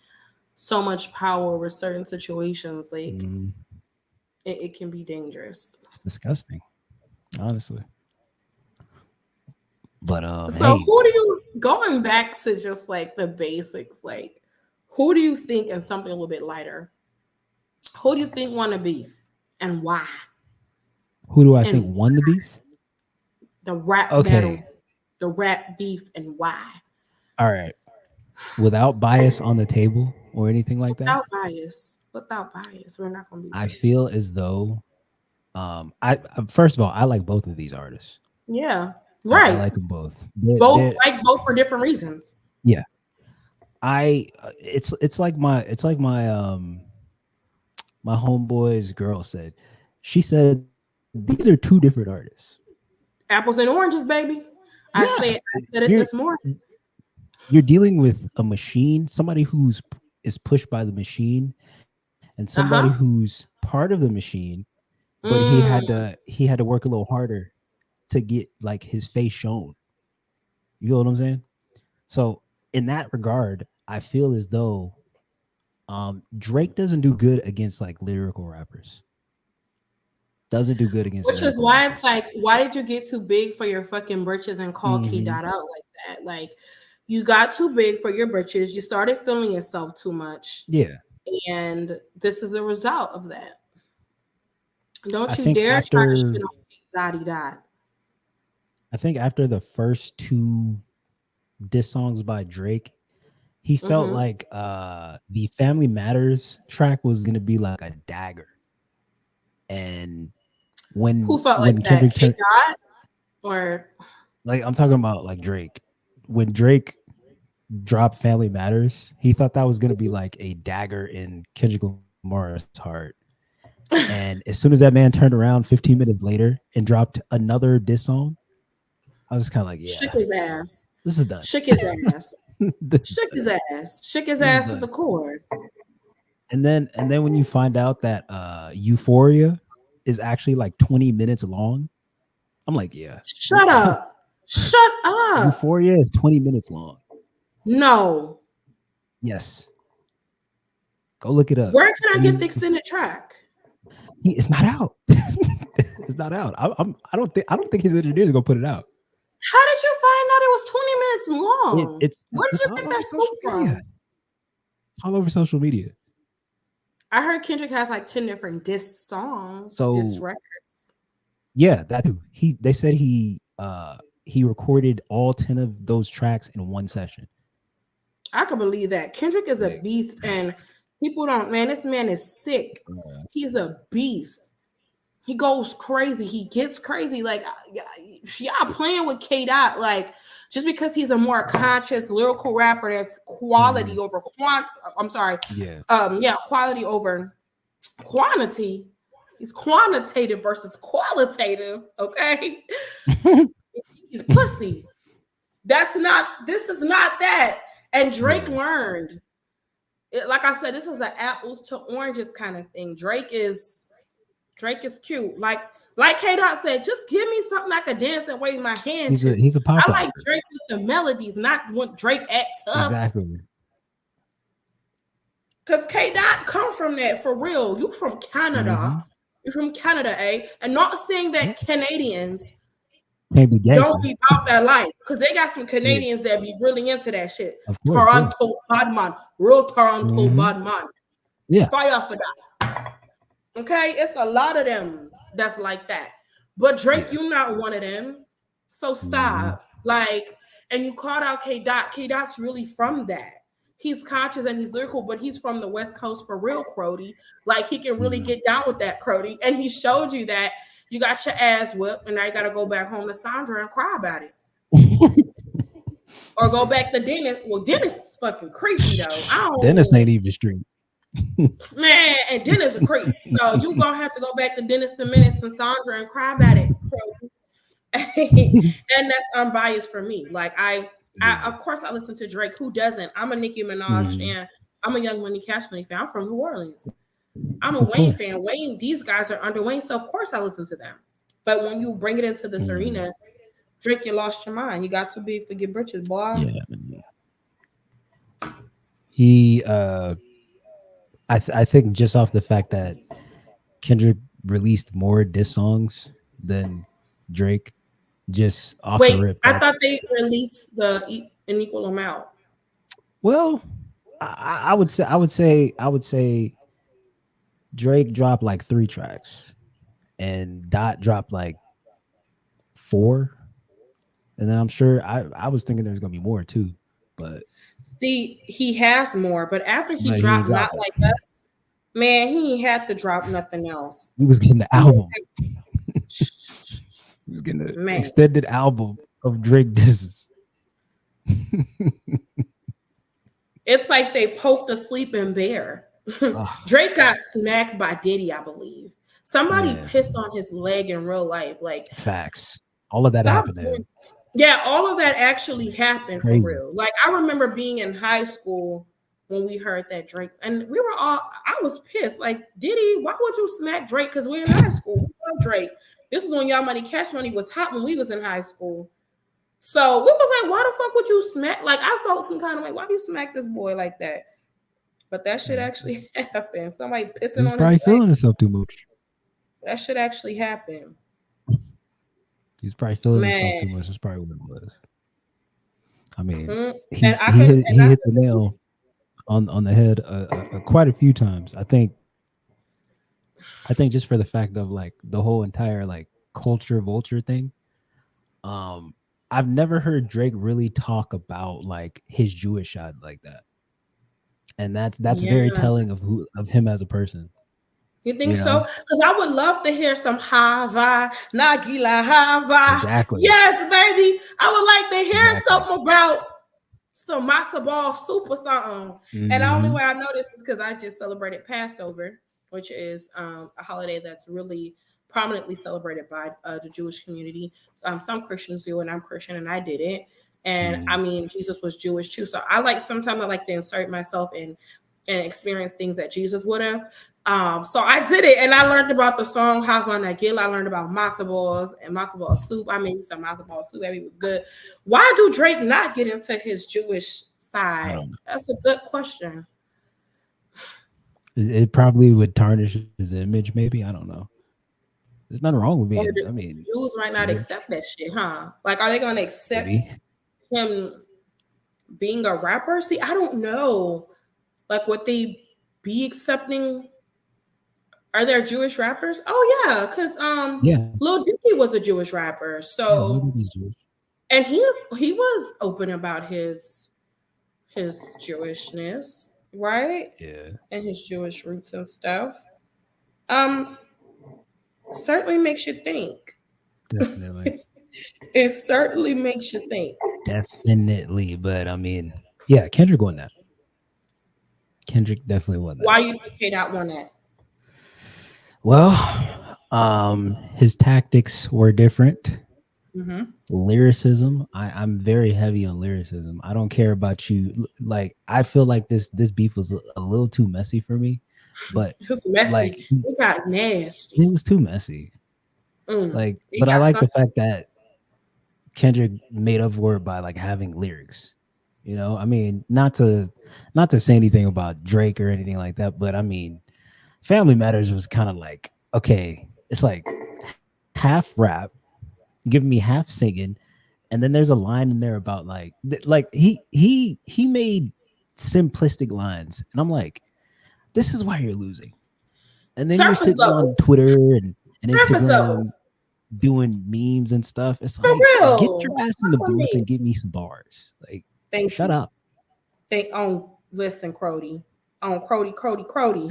so much power over certain situations, like Mm, it can be dangerous. it's disgusting, honestly. But So hey, who do you going back to just like the basics, like who do you think and something a little bit lighter? Who do you think won the beef and why? who do I think And won the beef? the rap Okay, battle, the rap beef and why? all right. Without bias on the table or anything like that, Without bias, we're not gonna be I biased. feel as though I first of all, I like both of these artists. Yeah, I right. like them both. They're, Both they're like both for different reasons. yeah. It's like my homeboy's girl said. She said these are two different artists. Apples and oranges, baby. Yeah, I said it you're this morning. you're dealing with a machine, somebody who's is pushed by the machine, and somebody Uh huh. who's part of the machine, but Mm. he had to work a little harder to get like his face shown. You know what I'm saying? So in that regard, I feel as though Drake doesn't do good against like lyrical rappers. Doesn't do good against Which is lyrical why it's rappers. like, why did you get too big for your fucking britches and call Key Hmm. Dot out like that? Like, you got too big for your britches. You started feeling yourself too much, Yeah, and this is the result of that. I Don't you think dare try to shit after on Key Dotty Dot. I think after the first two diss songs by Drake, he felt Mm-hmm. like the Family Matters track was gonna be like a dagger. And Who when felt like when that? Kendrick Kid turned Dot or like I'm talking about like Drake. When Drake dropped Family Matters, he thought that was gonna be like a dagger in Kendrick Lamar's heart. And as soon as that man turned around 15 minutes later and dropped another diss song, I was kind of like, shook yeah, his ass, this is done. shook his ass, this is shook done. his ass, shook his This is ass to done. the core. And then when you find out that Euphoria is actually like 20 minutes long, I'm like, yeah. Shut up, shut up. Euphoria is 20 minutes long. No, Yes. Go look it up. where can I get the extended track? It's not out. It's not out. I don't think his engineers are gonna put it out. How did you find out it was 20 minutes long. Where did it's you all get over that scoop social media. from? It's all over social media. I heard Kendrick has like 10 different diss songs, diss So records. yeah, that too. They said he recorded all 10 of those tracks in one session. I can believe that. Kendrick is a Like, beast, and people don't, man, this man is sick. uh, He's a beast. He goes crazy. He gets crazy. Like, y'all playing with K Dot, like, just because he's a more conscious lyrical rapper that's quality mhm, over I'm sorry. yeah. Yeah, quality over quantity. He's quantitative versus qualitative. Okay. He's pussy. This is not that. And Drake Yeah. learned. Like I said, this is an apples to oranges kind of thing. Drake is cute. Like K Dot said, just give me something I could dance and wave my hand to. He's a pop I like artist. Drake with the melodies, not when Drake act tough. Exactly. Cause K Dot come from that for real. You from Canada. Mhm. You're from Canada, eh? And not saying Yeah. that Canadians Can't be don't gangster. be about that life. Because they got some Yeah. Canadians that be really into that shit. Of course, yeah. Toronto bad man. Real Toronto Mhm. bad man. Yeah. Fire for that. Okay? It's a lot of them that's like that. But Drake, Yeah. you not one of them. So Mhm. stop. Like, and you called out K Dot. K Dot's really from that. He's conscious and he's lyrical, but he's from the West Coast for real, Crody. Like he can really Mhm. get down with that, Crody. And he showed you that you got your ass whipped, and now you got to go back home to Sandra and cry about it, or go back to Dennis. Well, Dennis is fucking creepy though. I Dennis don't, ain't even street. man, and Dennis a creep. So you gonna have to go back to Dennis the Menace and Sandra and cry about it, Crody. And that's unbiased for me. Like I Yeah. of course I listen to Drake. Who doesn't? I'm a Nicki Minaj Mhm. fan. I'm a Young Money Cash Money fan. I'm from New Orleans. I'm a Of Wayne course. fan. Wayne, these guys are under Wayne, so of course I listen to them. But when you bring it into this Mhm. arena, Drake, you lost your mind. You got to be forget britches, boy. Yeah. He I think just off the fact that Kendrick released more diss songs than Drake, just off the Wait, rip. I That thought they released an equal amount. well, I would say Drake dropped like 3 tracks, and Dot dropped like 4, and then I'm sure I was thinking there's gonna be more too, but See, he has more, but after he he ain't dropped Not dropped it. Like Us, man, he ain't had to drop nothing else. He was getting the He album. ain't He was getting the man. extended album of Drake disses. It's like they poked a sleeping bear. Oh, Drake got smacked by Diddy, I believe. Somebody man, pissed on his leg in real life. Like, facts. All of that stop happened to doing. him. Yeah, all of that actually happened for Crazy. real. Like, I remember being in high school when we heard that Drake, and we were all, I was pissed. Like, Diddy, why would you smack Drake? Because we're in high school. We love Drake. This is when Y'all Money Cash Money was hot when we was in high school. So we was like, why the fuck would you smack? Like, I felt some kind of way. Why do you smack this boy like that? But that shit actually happened. Somebody He pissing was on his probably leg. feeling himself too much. That shit actually happened. He's probably feeling himself Man. too much. That's probably what it was. I mean, Mm. And I could, and he I hit the could believe. nail on the head quite a few times. I think just for the fact of like the whole entire like culture vulture thing. Um, I've never heard Drake really talk about like his Jewish side like that, and that's very Yeah. telling of him as a person. You think You so? know Because I would love to hear some Hava, Nagila Hava. exactly, Yes, baby. I would like to hear exactly. something about some matzo ball soup or something. And the only Hmm. way I know this is because I just celebrated Passover, which is a holiday that's really prominently celebrated by the Jewish community. Some Christians do, and I'm Christian, and I did it. And I Hmm. mean, Jesus was Jewish too. So I like sometimes I like to insert myself in and experience things that Jesus would have. So I did it, and I learned about the song Hava Nagil. I learned about matzo balls and matzo ball soup. I made some matzo ball soup. Baby, it was good. Why do Drake not get into his Jewish I side? don't know. That's a good question. It probably would tarnish his image. Maybe I don't know. There's nothing wrong with Or being. the I mean, Jews might not Jewish. accept that shit, huh? Like, are they going to accept Maybe. him? being a rapper. See, I don't know. Like, would they be accepting? Are there Jewish rappers? Oh yeah, because Yeah, Lil Dicky was a Jewish rapper. yeah, Lil So Dicky's Jewish. and he was open about his Jewishness, right? Yeah, And his Jewish roots and stuff. Um, certainly makes you think. definitely, It certainly makes you think. definitely. But I mean, yeah, Kendrick won that. Kendrick definitely won that. Why you think K-Dot won that? Well, his tactics were different. Mm-hmm. Lyricism, I'm very heavy on lyricism. I don't care about you. Like, I feel like this beef was a little too messy for me, but It was messy. like It got it nasty. was too messy. Like, It but I got like some. the fact that Kendrick made up for it by like having lyrics. You know, I mean, not to say anything about Drake or anything like that, but I mean, Family Matters was kind of like, okay, it's like half rap, giving me half singing, and then there's a line in there about like he made simplistic lines, and I'm like, this is why you're losing. And then you're Surface sitting on level. Twitter and Surface level. Instagram doing memes and stuff. It's For like, get real. your ass in Fuck the with booth me. and give me some bars. Like, Thank shut you. up. Listen, Crody. On Crody.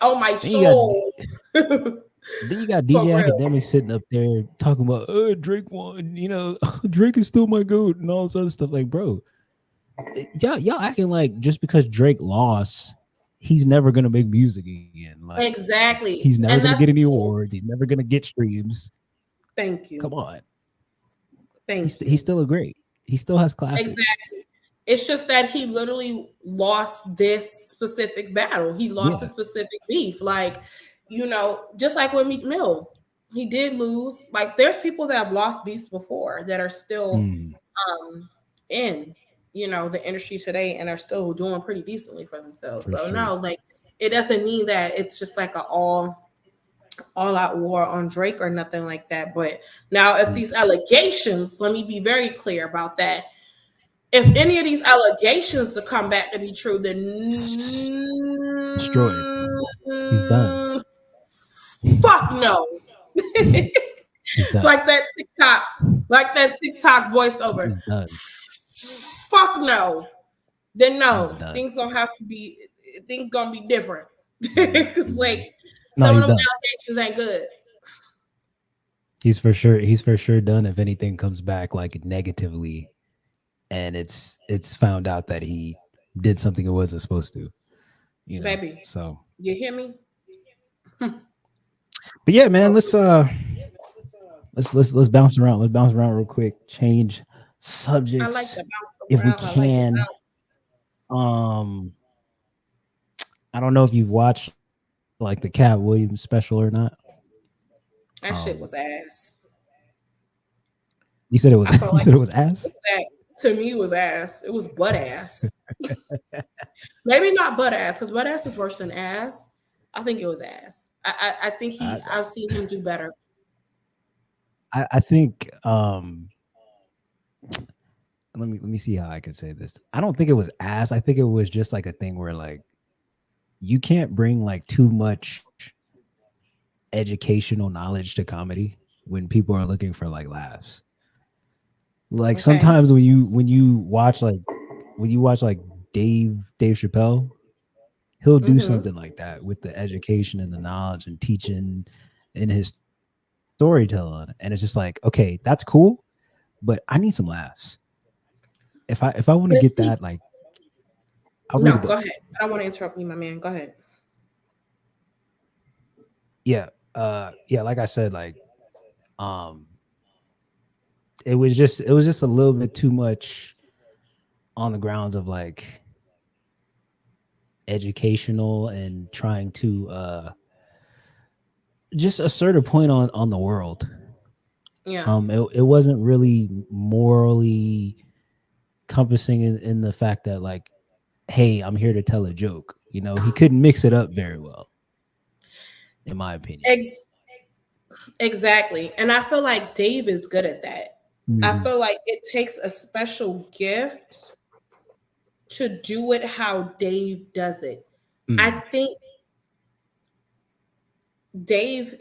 On my Then you got soul. then you got For DJ real. Academic sitting up there talking about Drake won, Drake is still my goat and all this other stuff. Like, bro, y'all acting like just because Drake lost, he's never gonna make music again. Like, he's Exactly. never gonna And get that's any awards. He's never gonna get streams. thank Come you. on, Thank he's you. still a great. He still has classics. Exactly. It's just that he literally lost this specific battle. He lost a Yeah. specific beef. Like, just like with Meek Mill, he did lose. Like, there's people that have lost beefs before that are still Mm, in, the industry today and are still doing pretty decently for themselves. for So sure. no, like it doesn't mean that it's just like a all out war on Drake or nothing like that. But now if Mm, these allegations, let me be very clear about that, if any of these allegations to come back to be true, then destroyed. He's done. fuck no. He's done. like that TikTok, like that TikTok voiceover. He's done. Fuck no. Then He's no, done. things gonna have to be things gonna be different. Cause Mhm. like No, some of he's them done. allegations ain't good. He's for sure done if anything comes back like negatively and it's found out that he did something it wasn't supposed to, Baby, So, you hear me? but yeah, man, For let's bounce around. Let's bounce around real quick. Change I like subjects to bounce if we around. I like to can. bounce. Um I don't know if you've watched like the Cat Williams special or not. That Um shit was ass. you said it was I felt you like said it was ass? that to me was ass. It was butt ass. Maybe not butt ass, because butt ass is worse than ass. I think it was ass. I think I, I've seen him do better. I think let me see how I can say this. I don't think it was ass. I think it was just like a thing where like you can't bring like too much educational knowledge to comedy when people are looking for like laughs. Like Okay. sometimes when you watch like Dave Chappelle, he'll do Mm-hmm. something like that with the education and the knowledge and teaching in his storytelling, and it's just like, okay, that's cool, but I need some laughs. If I want to get But that, see, like, I'll read a no, book. go ahead. I don't want to interrupt you, my man. Go ahead. Yeah, like I said, like, um, it was just a little bit too much on the grounds of like educational and trying to just assert a point on the world. Yeah. It wasn't really morally compassing in the fact that like, hey, I'm here to tell a joke. He couldn't mix it up very well, in my opinion. Ex- exactly. And I feel like Dave is good at that. I Hmm. feel like it takes a special gift to do it how Dave does it. I Mm, think Dave,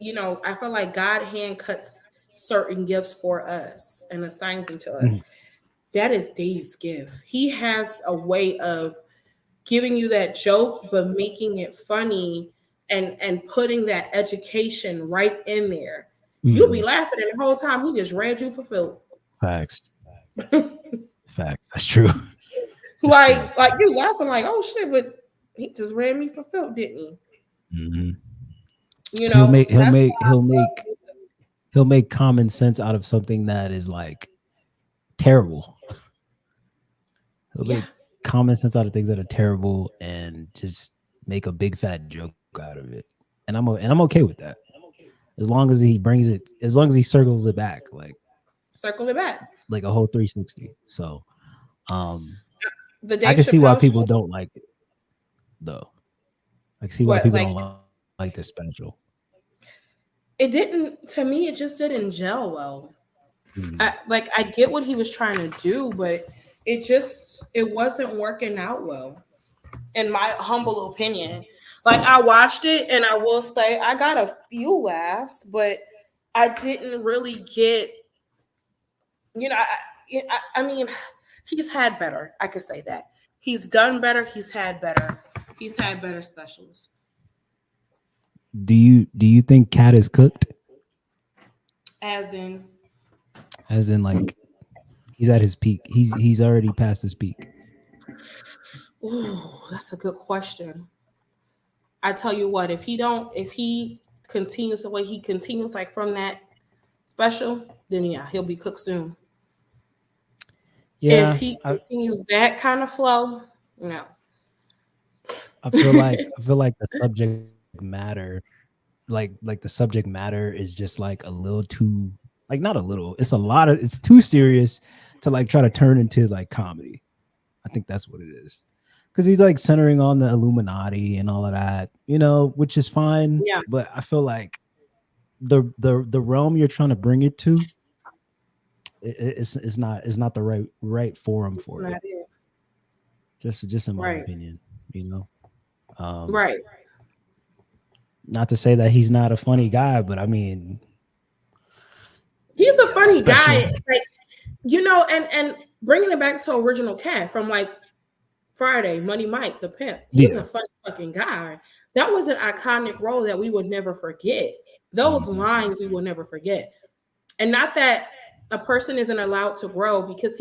I feel like God hand cuts certain gifts for us and assigns them to us. mhm, That is Dave's gift. He has a way of giving you that joke, but making it funny and putting that education right in there. You'll be mhm. laughing and the whole time he just read you for Phil. Facts. Facts. That's true. That's true. like you laughing like, oh shit, but he just read me for Phil, didn't he? Mhm. You He'll know, make he'll that's make why I he'll love make Yusuf. he'll make common sense out of something that is like terrible. He'll Yeah, make common sense out of things that are terrible and just make a big fat joke out of it. And I'm okay with that. As long as he brings it, as long as he circles it back, circle it back. like a whole 360. So um The I Dave can see why Chappelle people show, don't like it though. I can see why what people like don't like this special. it didn't to me. It just didn't gel well. Mm, I get what he was trying to do, but it wasn't working out well, in my humble opinion. Like I watched it, and I will say I got a few laughs, but I didn't really get. I mean, he's had better. I could say that he's done better. He's had better. He's had better specials. do you think Cat is cooked? As in, As in like he's at his peak. He's already past his peak. ooh, that's a good question. I tell you what, if he continues the way he continues, like from that special, then yeah, he'll be cooked soon. If Yeah, he continues that kind of flow, no. I feel like the subject matter, like the subject matter is just like a little too, like not a little. It's a lot of, it's too serious to like try to turn into like comedy. I think that's what it is. Because he's like centering on the Illuminati and all of that, which is fine. Yeah, But I feel like the realm you're trying to bring it to, it's not the right forum it's for not it. it. Just in my Right, opinion, you know. Um, right. Not to say that he's not a funny guy, but I mean, He's a funny guy, special. like and bringing it back to original Cat from like Friday, Money Mike, the pimp. He's Yeah. a funny fucking guy. That was an iconic role that we would never forget. Those Mhm. lines we will never forget. And not that a person isn't allowed to grow, because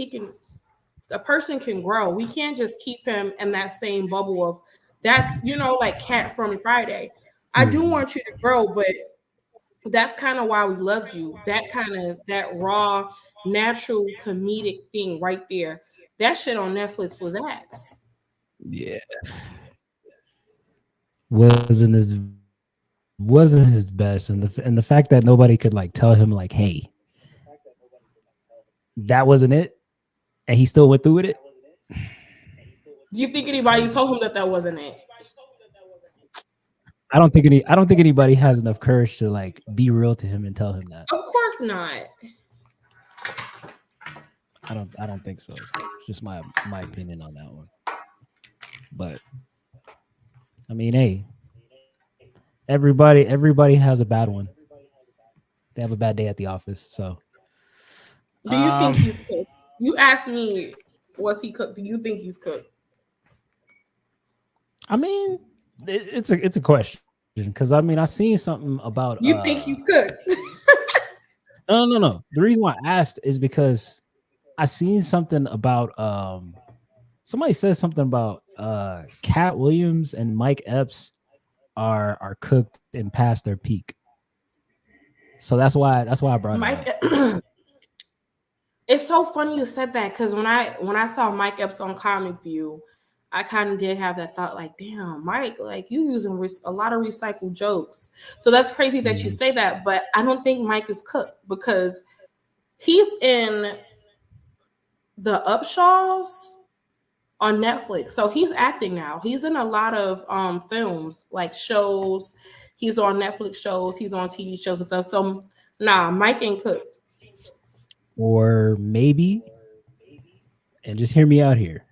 a person can grow. We can't just keep him in that same bubble of that's like Cat from Friday. I do Mhm. want you to grow, but that's kind of why we loved you. That kind of that raw, natural comedic thing right there. That shit on Netflix was ass. Yeah. Wasn't his best, and the fact that nobody could like tell him like, hey, that wasn't it, and he still went through with it. Do you think It's anybody crazy. told him that wasn't it? I don't think anybody has enough courage to like be real to him and tell him that. Of course not. I don't think so. It's just my opinion on that one. But I mean, hey, everybody has a bad one. They have a bad day at the office. So, Do you think um, he's cooked? You asked me, was he cooked? Do you think he's cooked? I mean, it's a question because I mean I seen something about You think he's cooked? no. The reason why I asked is because I seen something about somebody said something about Cat Williams and Mike Epps are cooked and past their peak. So that's why I brought it Mike, up. it's so funny you said that, because when I saw Mike Epps on Comic View, I kind of did have that thought, like, damn, Mike, like you using a lot of recycled jokes. So that's crazy that you Mhm. say that, but I don't think Mike is cooked because he's in the Upshaws on Netflix. So he's acting now. He's in a lot of films, like shows. He's on Netflix shows. He's on TV shows and stuff. So nah, Mike ain't cooked. Or maybe, and just hear me out here.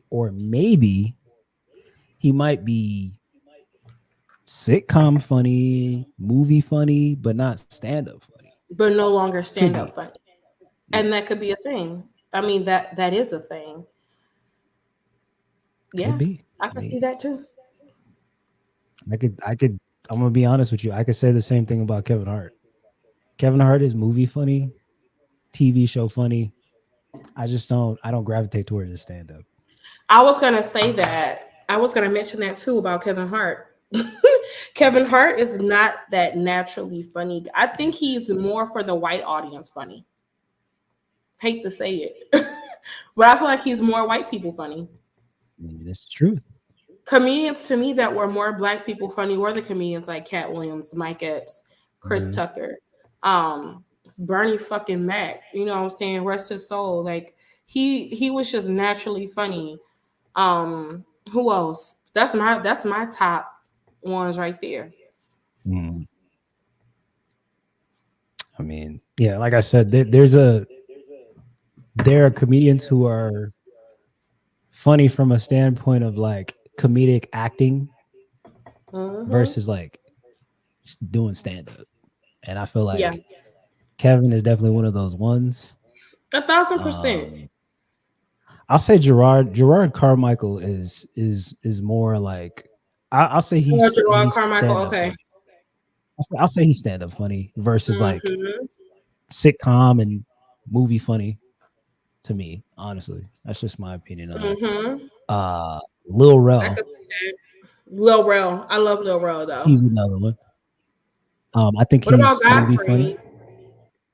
or maybe he might be sitcom funny, movie funny, but not stand up funny. but no longer Could stand up be. funny. Yeah, And that could be a thing. I mean, that is a thing. could Yeah, be. I I can see mean, that too. I could. I'm gonna be honest with you. I could say the same thing about Kevin Hart. Kevin Hart is movie funny, TV show funny. I just don't. I don't gravitate towards the stand up. I was gonna say that. I was gonna mention that too about Kevin Hart. Kevin Hart is not that naturally funny. I think he's more for the white audience funny. Hate to say it, but I feel like he's more white people funny. I mean, that's the truth. Comedians to me that were more black people funny were the comedians like Cat Williams, Mike Epps, Chris Mhm. Tucker, um, Bernie fucking Mac. You know what I'm saying? Rest his soul. Like he was just naturally funny. Who else? That's my top ones right there. Mm. I mean, yeah, like I said, there are comedians who are funny from a standpoint of like comedic acting Hmm. versus like doing stand up. And I feel Yeah, like Kevin is definitely one of those ones. 1,000%. Um, I'll say Gerard Carmichael is more like I'll say Oh, Gerard he's Carmichael. stand up Okay. funny. I'll say he's stand up funny versus like Mm-hmm. sitcom and movie funny to me. Honestly, that's just my opinion on it. Mm-hmm. Uh, Lil I Rel, could see that. Lil Rel. I love Lil Rel though. he's another one. I think What about he's movie funny. Godfrey?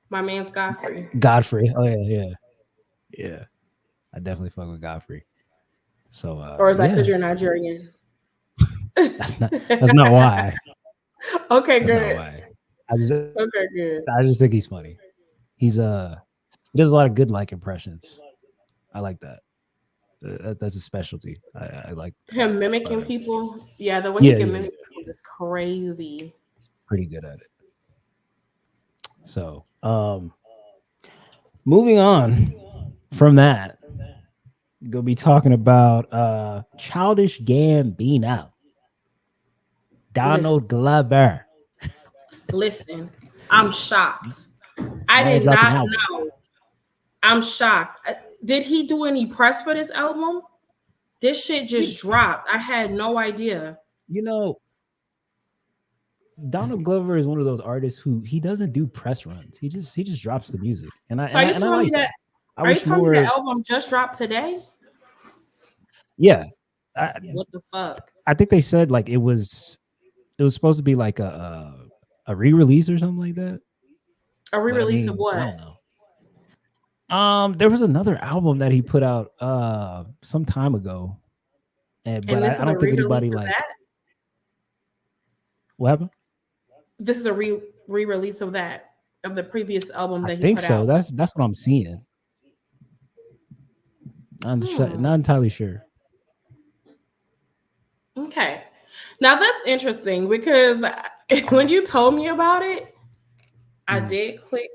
My man's Godfrey. Godfrey, oh yeah. I definitely fuck with Godfrey. So Or is that because yeah, you're Nigerian? that's not why. Okay, That's not good. why. I just Okay, good. I just think he's funny. He's he does a lot of good like impressions. I like that. That's a specialty. I like that Him about mimicking him. people. Yeah, the way he Yeah, can yeah, mimic yeah. people is crazy. Pretty good at it. So, moving on from that, gonna be talking about Childish Gambino, Listen, Donald Glover. listen. I'm shocked. I Might did drop an not album. know. I'm shocked. Did he do any press for this album? This shit You, just dropped. I had no idea. you know, Donald Glover is one of those artists who he doesn't do press runs. He just drops the music, and I So and I and I like that. I are you wish telling me the more. album just dropped today? Yeah, I, What the fuck? I think they said like it was supposed to be like a re-release or something like that. A But I re-release of mean, I what? don't know. There was another album that he put out some time ago, and And but this I is a don't think anybody re-release of like that? what happened. This is a re-release of that, of the previous album I that he think put so. out. That's what I'm seeing. Hmm. Not entirely sure. Okay. Now that's interesting because when you told me about it, I Mhm. did click,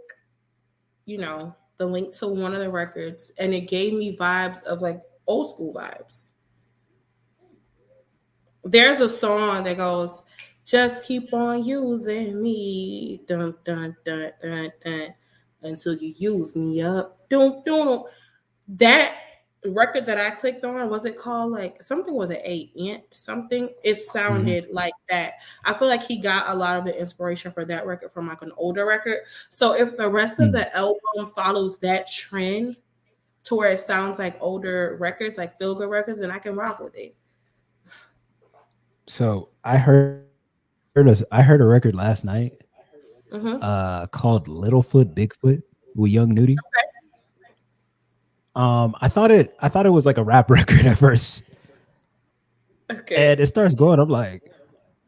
the link to one of the records and it gave me vibes of like old school vibes. There's a song that goes, just keep on using me, dun dun dun dun dun, until you use me up. Dun, dun, dun. That record that I clicked on, was it called like something with an A, ant something? It Mhm. sounded like that. I feel like he got a lot of the inspiration for that record from like an older record. So if the rest of Mm. the album follows that trend to where it sounds like older records, like feel good records, then I can rock with it. So I heard a record last night Hmm. called Littlefoot Bigfoot with Young Nudie. I thought it was like a rap record at first, Okay. and it starts going. I'm like,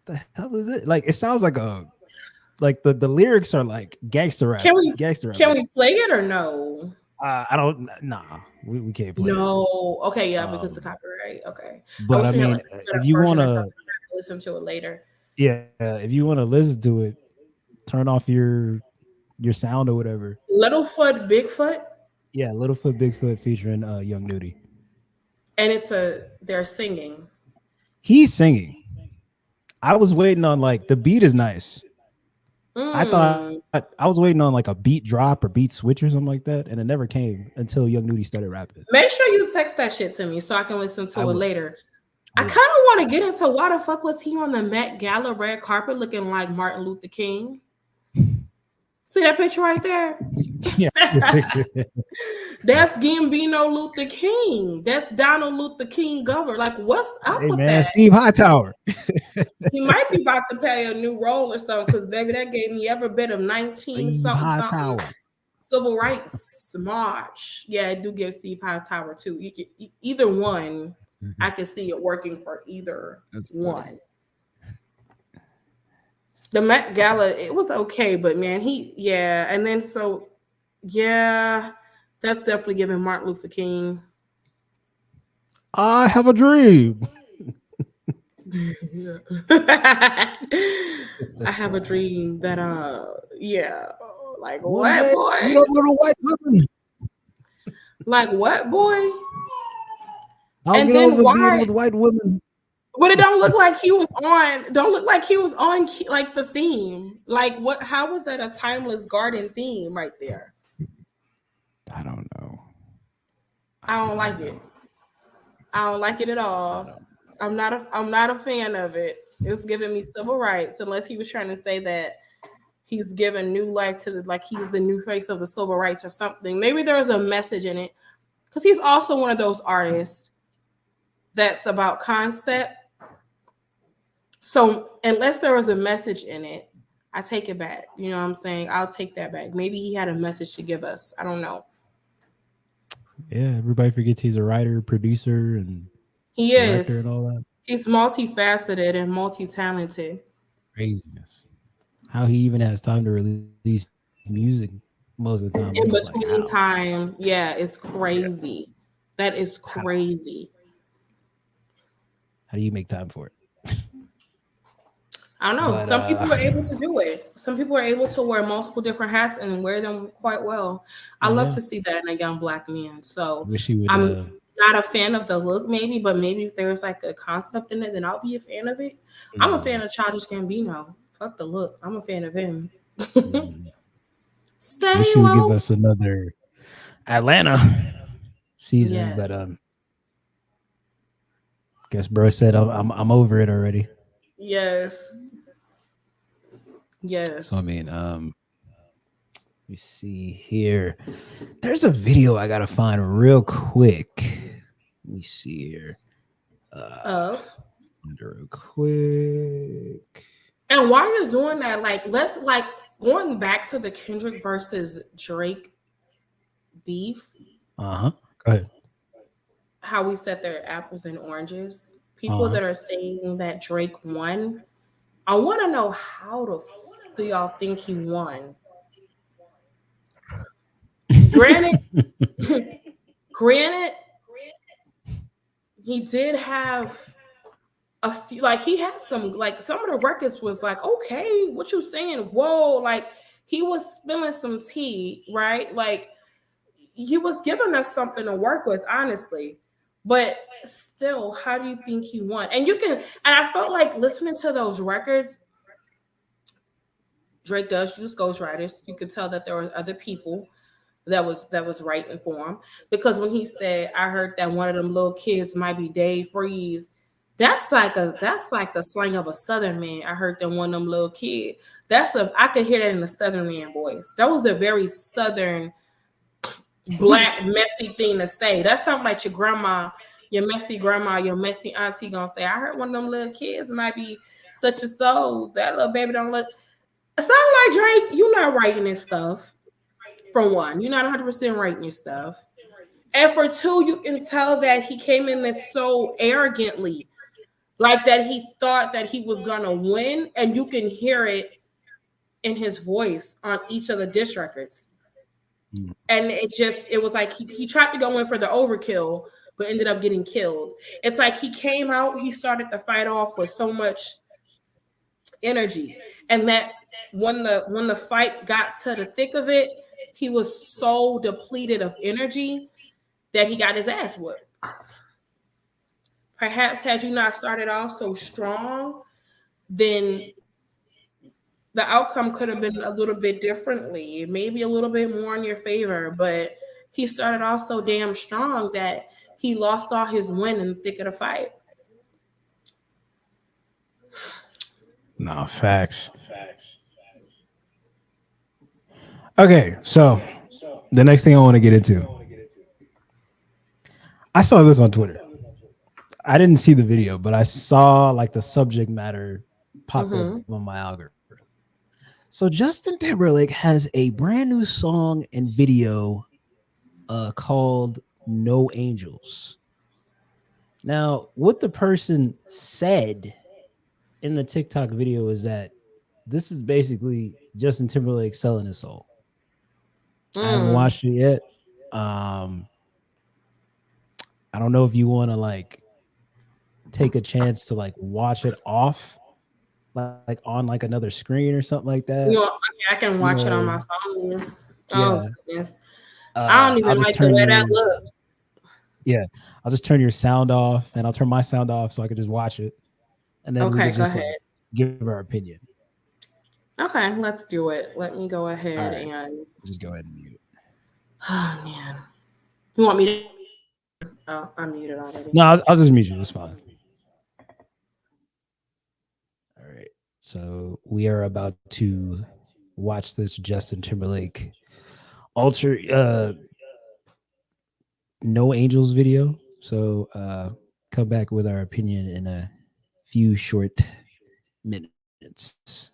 the hell is it? Like it sounds like the lyrics are like Can we gangster rap. can we play it or no? I don't nah, we can't play it. No. Okay, yeah, because the Um, copyright. Okay. I but wish I we had mean, like a sped if up you version or wanna, something. I have to listen to it later. yeah, if you wanna listen to it, turn off your sound or whatever. Littlefoot Bigfoot. Yeah, Littlefoot Bigfoot featuring Young Nudie. and they're singing. He's singing. I was waiting on like the beat is nice. I thought Mm. I was waiting on like a beat drop or beat switch or something like that, and it never came until Young Nudie started rapping. Make sure you text that shit to me so I can listen I to it will. later. I I kind of will. want to get into why the fuck was he on the Met Gala red carpet looking like Martin Luther King? See that picture right there? Yeah, this picture. That's Gambino Luther King. That's Donald Luther King Governor. Like, what's up Hey with man, that? Steve Hightower. He might be about to play a new role or something because, baby, that gave me every bit of 19 Steve something something Hightower. civil rights march. Yeah, I do give Steve Hightower too. Either one, I Mhm. can see it working for either That's funny. one. The Met Gala, it was okay, but man, yeah, and then so, yeah, that's definitely giving Martin Luther King. I have a dream. I have a dream that yeah, like One what day, boy? you don't little white women. Like what boy? I'll And get then over being why? with white women. But it don't look like he was on. Don't look like he was on like the theme. Like what? How was that a timeless garden theme right there? I don't know. I I do don't not like it. know. I don't like it at I don't all. know. I'm not a fan of it. It's giving me civil rights unless he was trying to say that he's given new life to like he's the new face of the civil rights or something. Maybe there's a message in it because he's also one of those artists that's about concept. So unless there was a message in it, I take it back. You know what I'm saying? I'll take that back. Maybe he had a message to give us. I don't know. Yeah, everybody forgets he's a writer, producer, and He director and is. all that He's multifaceted and multi-talented. craziness. How he even has time to release music most of the time. I'm just like, how? In between time, yeah, it's Yeah. crazy. That is How? crazy. How do you make time for it? I don't know. But Some people are able to do it. Some people are able to wear multiple different hats and wear them quite well. I love yeah, to see that in a young black man. So wish he would. I'm not a fan of the look, maybe, but maybe if there's like a concept in it, then I'll be a fan of it. I'm a fan Mm, of Childish Gambino. Fuck the look. I'm a fan of him. mm. Stay Wish he would give woke. us another Atlanta season, but Yes. guess bro said I'm over it already. Yes. So I Yes. mean, you see here. There's a video I gotta find real quick. Let me see here. Of. Find it real quick. And while you're doing that, like let's like going back to the Kendrick versus Drake beef, Uh huh. Go ahead. how we said they're apples and oranges. Uh People huh. that are saying that Drake won, I want to know how the do y'all think he won? Granted, granted, he did have a few, like he had some, like some of the records was like, okay, what you saying? Whoa, like he was spilling some tea, right? Like he was giving us something to work with, honestly. But still, how do you think he won? And you can, and I felt like listening to those records, Drake does use ghostwriters. You could tell that there were other people that was writing for him. Because when he said, I heard that one of them little kids might be Dave Freeze, that's like the slang of a southern man. I heard that one of them little kid. I could hear that in a southern man voice. That was a very southern black messy thing to say. That's something like your messy grandma, your messy auntie gonna say. I heard one of them little kids might be such a soul. That little baby don't look. Something like Drake. You're not writing this stuff. For one, you're not 100% writing your stuff, and for two, you can tell that he came in there so arrogantly, like that he thought that he was gonna win, and you can hear it in his voice on each of the diss records. And it was like he tried to go in for the overkill but ended up getting killed. It's like he came out, he started the fight off with so much energy, and that when the fight got to the thick of it, he was so depleted of energy that he got his ass whooped. perhaps had you not started off so strong, then the outcome could have been a little bit differently, maybe a little bit more in your favor. But he started off so damn strong that he lost all his win in the thick of the fight. No, facts. Okay, so the next thing I want to get into, I saw this on Twitter. I didn't see the video, but I saw like the subject matter popped up Mm-hmm. on my algorithm. So Justin Timberlake has a brand new song and video called "No Angels." Now, what the person said in the TikTok video is that this is basically Justin Timberlake selling his soul. I haven't Mm. watched it yet. Um, I don't know if you want to like take a chance to like watch it off, like on like another screen or something like that. You know, I can You watch it on know, my phone. Oh yeah. goodness, I don't I'll even just like the turn way that your look. yeah, I'll just turn your sound off, and I'll turn my sound off so I could just watch it, and then we Okay, could go just ahead. like give our opinion. Okay, let's do it. Let me go All ahead right, and. just go ahead and mute it. Oh man, you want me to? Oh, I'm muted already. No, I'll just mute you. It's fine. All right. So we are about to watch this Justin Timberlake alter No Angels video. So come back with our opinion in a few short minutes.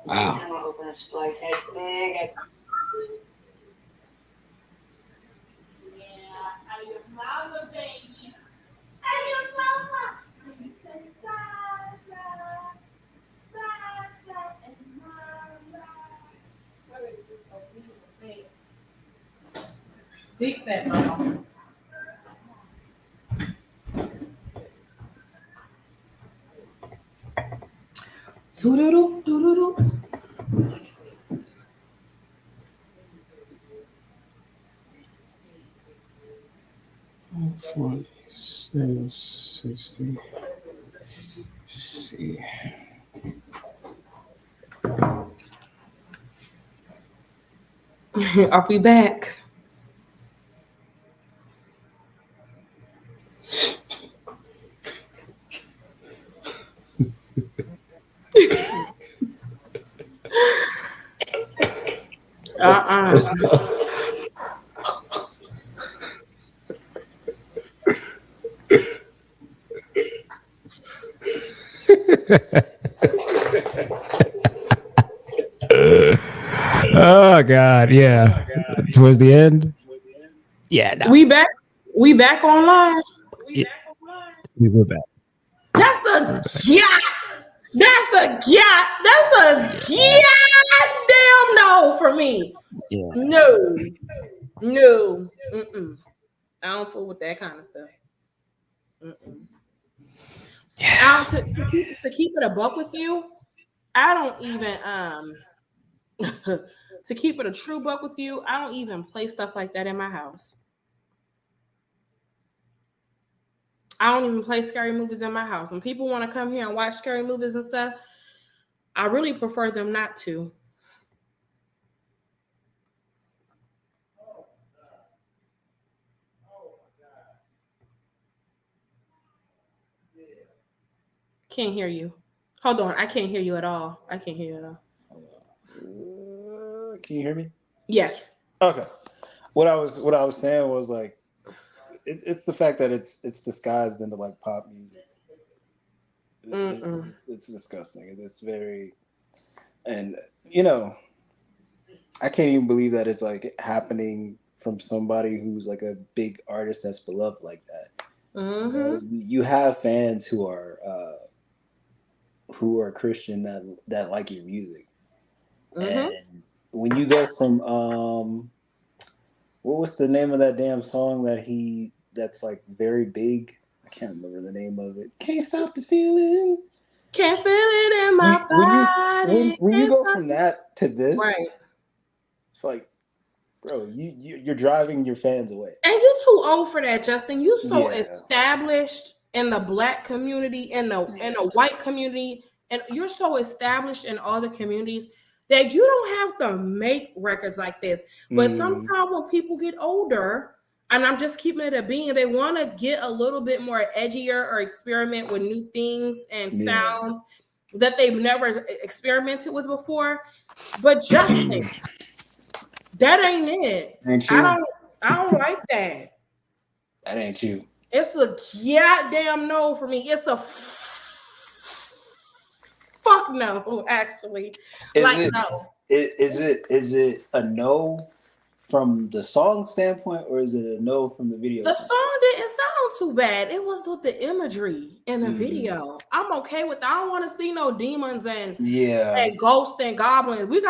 Wow. Big fat mama. Doo-doo-doo, doo-doo-doo. 46, 60. See. Are we back? Uh-uh. Oh God, yeah. Towards the end. Yeah, no. We back. We back online. Yeah, we're back. That's a We're back. yacht. That's a yacht. That's a Yeah, goddamn no for me. yeah. No. No. Mm-mm. I don't fool with that kind of stuff. Mm-mm. Yeah. To keep it a buck with you, I don't even to keep it a true buck with you, I don't even play stuff like that in my house. I don't even play scary movies in my house. When people want to come here and watch scary movies and stuff, I really prefer them not to. Can't hear you. Hold on, I can't hear you at all. I can't hear you at all. Can you hear me? Yes. Okay. What I was saying was like it's the fact that it's disguised into like pop music. Mm-mm. It's disgusting. It's very and you know I can't even believe that it's like happening from somebody who's like a big artist that's beloved like that. You know, Mm-hmm. you have fans who are Christian that like your music, Mm-hmm. and when you go from what was the name of that damn song that's like very big? I can't remember the name of it. Can't stop the feeling. Can't feel it in When my when you body. when you Can't go stop from it. that to Right. this, it's like, bro, you're driving your fans away. And you too old for that, Justin. You so Yeah, established in the black community, in the yeah. white community, and you're so established in all the communities that you don't have to make records like this. But sometimes Mm, when people get older, and I'm just keeping it a being, they want to get a little bit more edgier or experiment with new things and yeah. sounds that they've never experimented with before. But Justin, that ain't it. Ain't I you? don't I don't like that. That ain't you. It's a goddamn no for me. It's a fuck no, actually. Is Like it no. is it a no from the song standpoint, or is it a no from the video The standpoint? song didn't sound too bad. It was with the imagery in the Hmm. video. I'm okay with that. I don't want to see no demons Yeah, and ghosts and goblins. yeah. We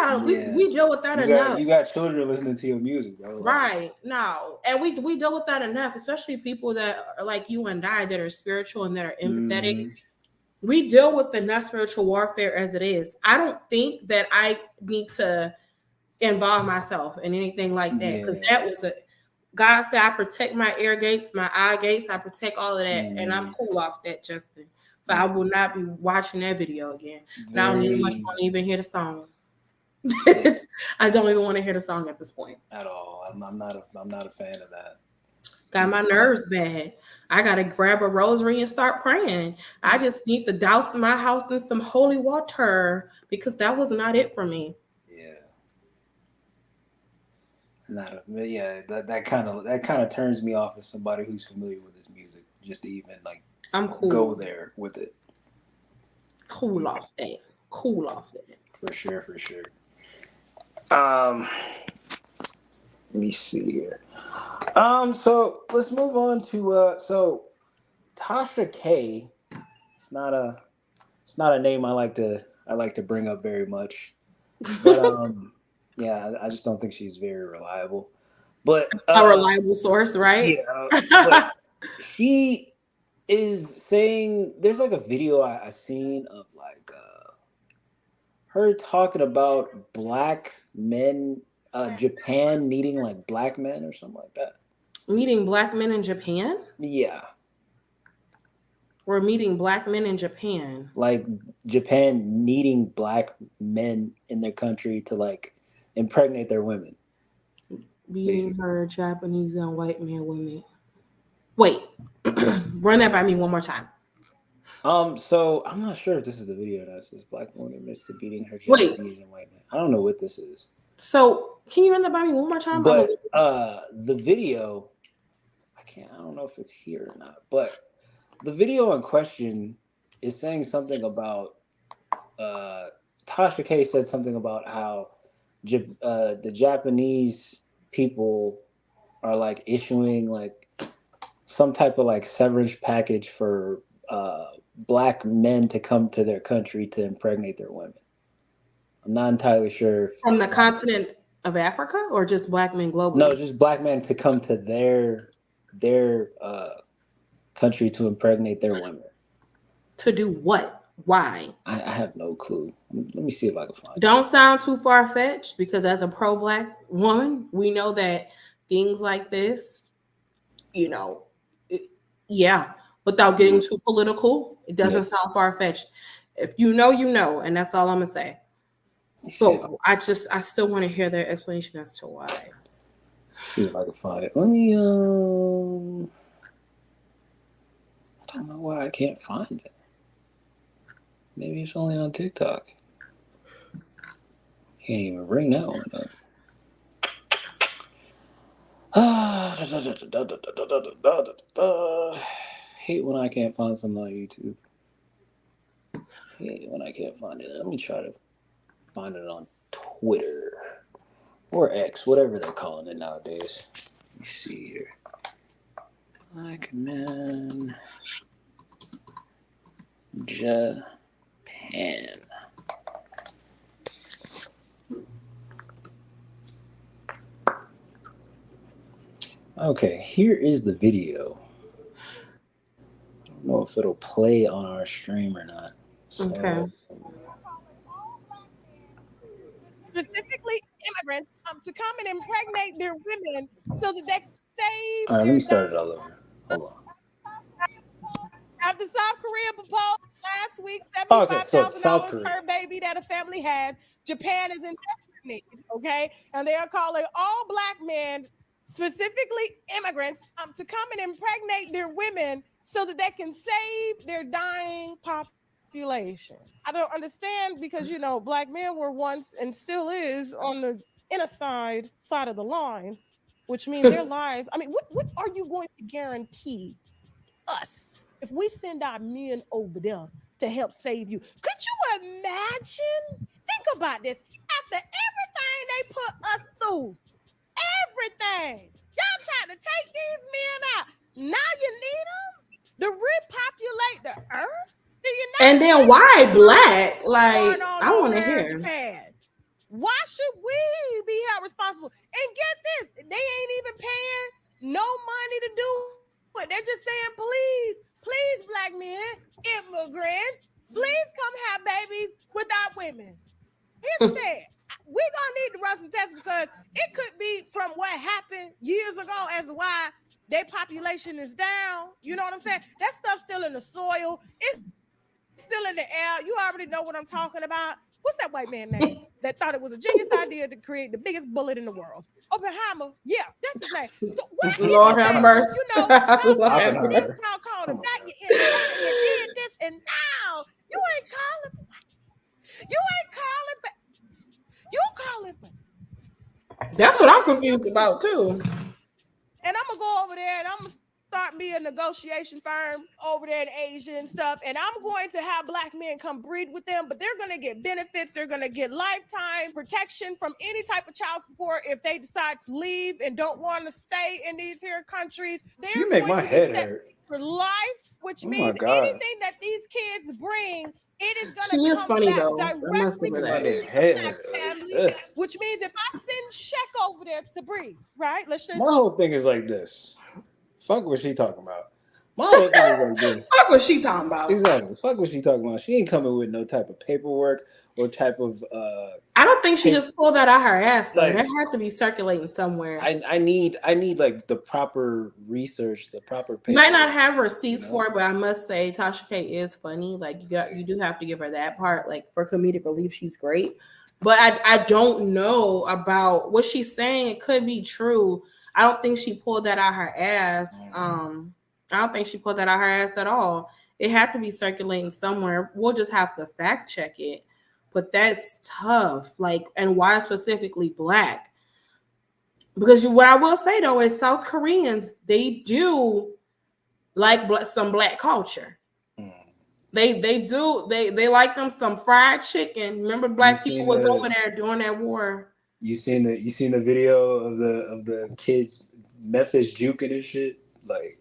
deal with that You got enough. you got children listening to your music, bro. Like, Right. No. And we deal with that enough, especially people that are like you and I that are spiritual and that are empathetic. hmm We deal with enough spiritual warfare as it is. I don't think that I need to involve myself in anything like that because yeah. that was a God said I protect my ear gates, my eye gates, I protect all of that, and I'm Mm, cool off that, Justin. So I yeah. will not be watching that video again. And I don't even much Very want to even hear the song. I don't even want to hear the song at this point. at all. I'm not a fan of that. Got my nerves bad. I gotta grab a rosary and start praying. I Yeah, just need to douse my house in some holy water because that was not it for me. yeah. Not a, yeah. That kind of turns me off as somebody who's familiar with his music. Just to even like I'm go cool. there with it. Cool off that. Cool off that. For sure. Let me see here. So let's move on to so Tasha K. It's not a name I like to bring up very much, but yeah, I just don't think she's very reliable. But A reliable source, right? yeah, but she is saying there's like a video I seen of like her talking about black men, Japan needing like black men or something like that. Meeting black men in Japan? Yeah, We're meeting black men in Japan. like Japan needing black men in their country to like impregnate their women. Beating Basically. her Japanese and white men women. Wait, run that by me one more time. So I'm not sure if this is the video that says black woman admits to beating her Wait. Japanese and white men. I don't know what this is. So can you run that by me one more time? But the video, I don't know if it's here or not, but the video in question is saying something about Tasha K said something about how the Japanese people are like issuing like some type of like severance package for black men to come to their country to impregnate their women. I'm not entirely sure if From the continent of Africa or just black men globally? no, just black men to come to their country to impregnate their women. To do what? Why? I have no clue. Let me see if I can find it. Don't sound too far-fetched, because as a pro-black woman, we know that things like this, without getting too political, it doesn't sound far-fetched. If you know, you know, and that's all I'm gonna say. So I still want to hear their explanation as to why. See if I can find it. Let me I don't know why I can't find it. Maybe it's only on TikTok. Can't even bring that one up. Hate when I can't find something on YouTube. Hate when I can't find it. Let me try to find it on Twitter or X, whatever they're calling it nowadays. Let me see here. Black men, Japan. Okay, here is the video. I don't know if it'll play on our stream or not. So, Okay. Specifically immigrants to come and impregnate their women so that they can save all right, let their me start it all over. Hold on. After South Korea proposed last week $75,000 per baby that a family has, Japan is in desperate need, okay? And they are calling all black men, specifically immigrants, to come and impregnate their women so that they can save their dying population. I don't understand, because, black men were once and still is on the inner side of the line, which means their lives. I mean, what are you going to guarantee us if we send our men over there to help save you? Could you imagine? Think about this. After everything they put us through, everything, y'all trying to take these men out. Now you need them to repopulate the earth. And then why black? Like, I want to hear. Why should we be held responsible? And get this, they ain't even paying no money to do it. They're just saying, please, black men, immigrants, please come have babies without women. Instead, we're gonna need to run some tests, because it could be from what happened years ago as to why their population is down. You know what I'm saying? That stuff's still in the soil. It's still in the air. You already know what I'm talking about. What's that white man name that thought it was a genius idea to create the biggest bullet in the world? Oppenheimer. Yeah, that's his name. So why Lord have mercy. Oppenheimer. This now called him back. You did this, and now you ain't calling. You ain't calling back. You calling back. That's what I'm confused about too. And I'm gonna go over there and I'm gonna start me a negotiation firm over there in Asia and stuff, and I'm going to have black men come breed with them, but they're going to get benefits. They're going to get lifetime protection from any type of child support if they decide to leave and don't want to stay in these here countries. They're going to be set for life, which means anything that these kids bring, it is She going to is come funny back though. directly to the black family, which means if I send Sheck over there to breed, right? Let's just. My whole thing is like this. Fuck what she talking about. My whole thing is like this. Fuck what she talking about. Exactly. Fuck what she talking about. She ain't coming with no type of paperwork or type of I don't think she just pulled that out her ass though. Like, that had to be circulating somewhere. I need like the proper research, the proper paperwork. Might not have receipts for it, but I must say Tasha K is funny. Like you do have to give her that part. Like for comedic relief, she's great. But I don't know about what she's saying. It could be true. I don't think she pulled that out her ass. I don't think she pulled that out her ass at all. It had to be circulating somewhere. We'll just have to fact check it. But that's tough. Like, and why specifically black? Because what I will say though is South Koreans, they do like some black culture. They do. They like them some fried chicken. Remember, black people was over there during that war. You seen the video of the kids Memphis juking and shit? Like,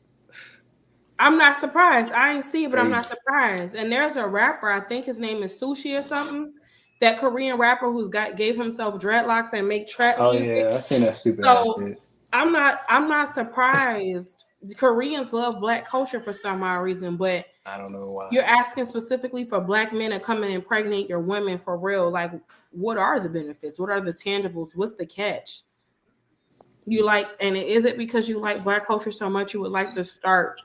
I'm not surprised. I ain't see it, but I'm not surprised. And there's a rapper, I think his name is Sushi or something. That Korean rapper who's gave himself dreadlocks and make trap music. Yeah, I seen that stupid ass shit. I'm not surprised. The Koreans love black culture for some odd reason, but I don't know why. You're asking specifically for black men to come in and impregnate your women for real. Like, what are the benefits? What are the tangibles? What's the catch? You like, and is it because you like black culture so much you would like to start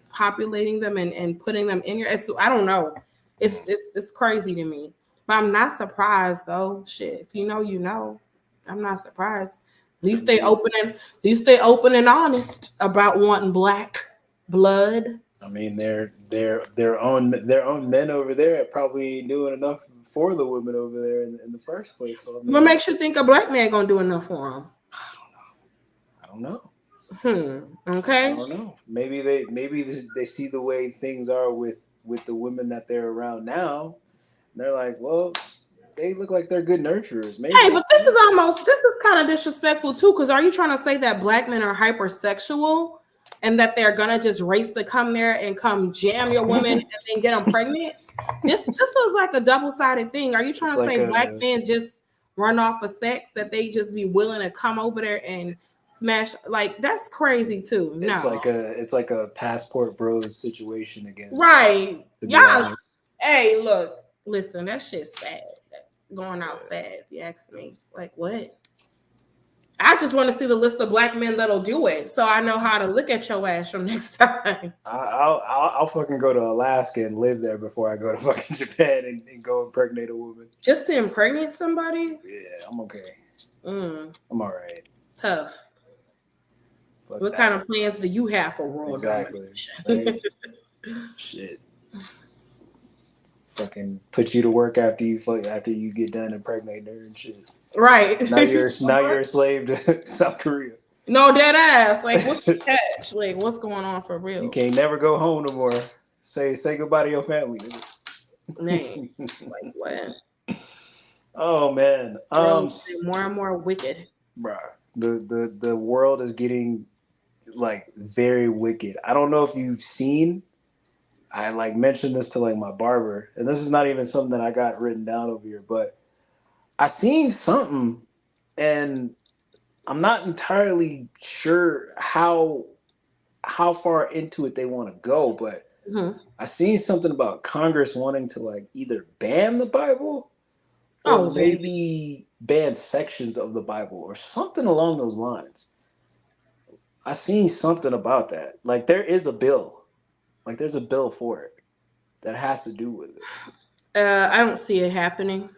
populating them and putting them in your? I don't know. It's crazy to me, but I'm not surprised though. Shit, if you know, you know. I'm not surprised. At least they open and honest about wanting black blood. I mean, their own men over there are probably doing enough for the women over there in the first place. So, I mean, what makes you think a black man gonna do enough for them? I don't know. Okay. I don't know. Maybe they see the way things are with the women that they're around now. And they're like, well, they look like they're good nurturers. Maybe. Hey, but this is kind of disrespectful too. Because are you trying to say that black men are hypersexual and that they're gonna just race to come there and come jam your women and then get them pregnant? This was like a double-sided thing. Are you trying to say black men just run off of sex, that they just be willing to come over there and smash? Like, that's crazy too. No, it's like a passport bros situation again. Right. Yeah. Hey, look, listen, that shit's sad. Going out sad, if you ask me. Like, what? I just want to see the list of black men that'll do it, so I know how to look at your ass from next time. I'll fucking go to Alaska and live there before I go to fucking Japan and go impregnate a woman. Just to impregnate somebody? Yeah, I'm okay. I'm all right. It's tough. What kind of plans do you have for world domination? Right? Shit. Fucking put you to work after you get done impregnating her and shit. Right. Now you're a slave to South Korea. No, dead ass. Like, what's the catch? Like, what's going on for real? You can't never go home no more. Say goodbye to your family. Man, like what? Oh man. More and more wicked. Bruh. The world is getting like very wicked. I don't know if you've seen. I like mentioned this to like my barber, and this is not even something that I got written down over here, but I seen something, and I'm not entirely sure how far into it they want to go, but I seen something about Congress wanting to like either ban the Bible or maybe ban sections of the Bible or something along those lines. I seen something about that. Like there is a bill. Like there's a bill for it that has to do with it. I don't see it happening.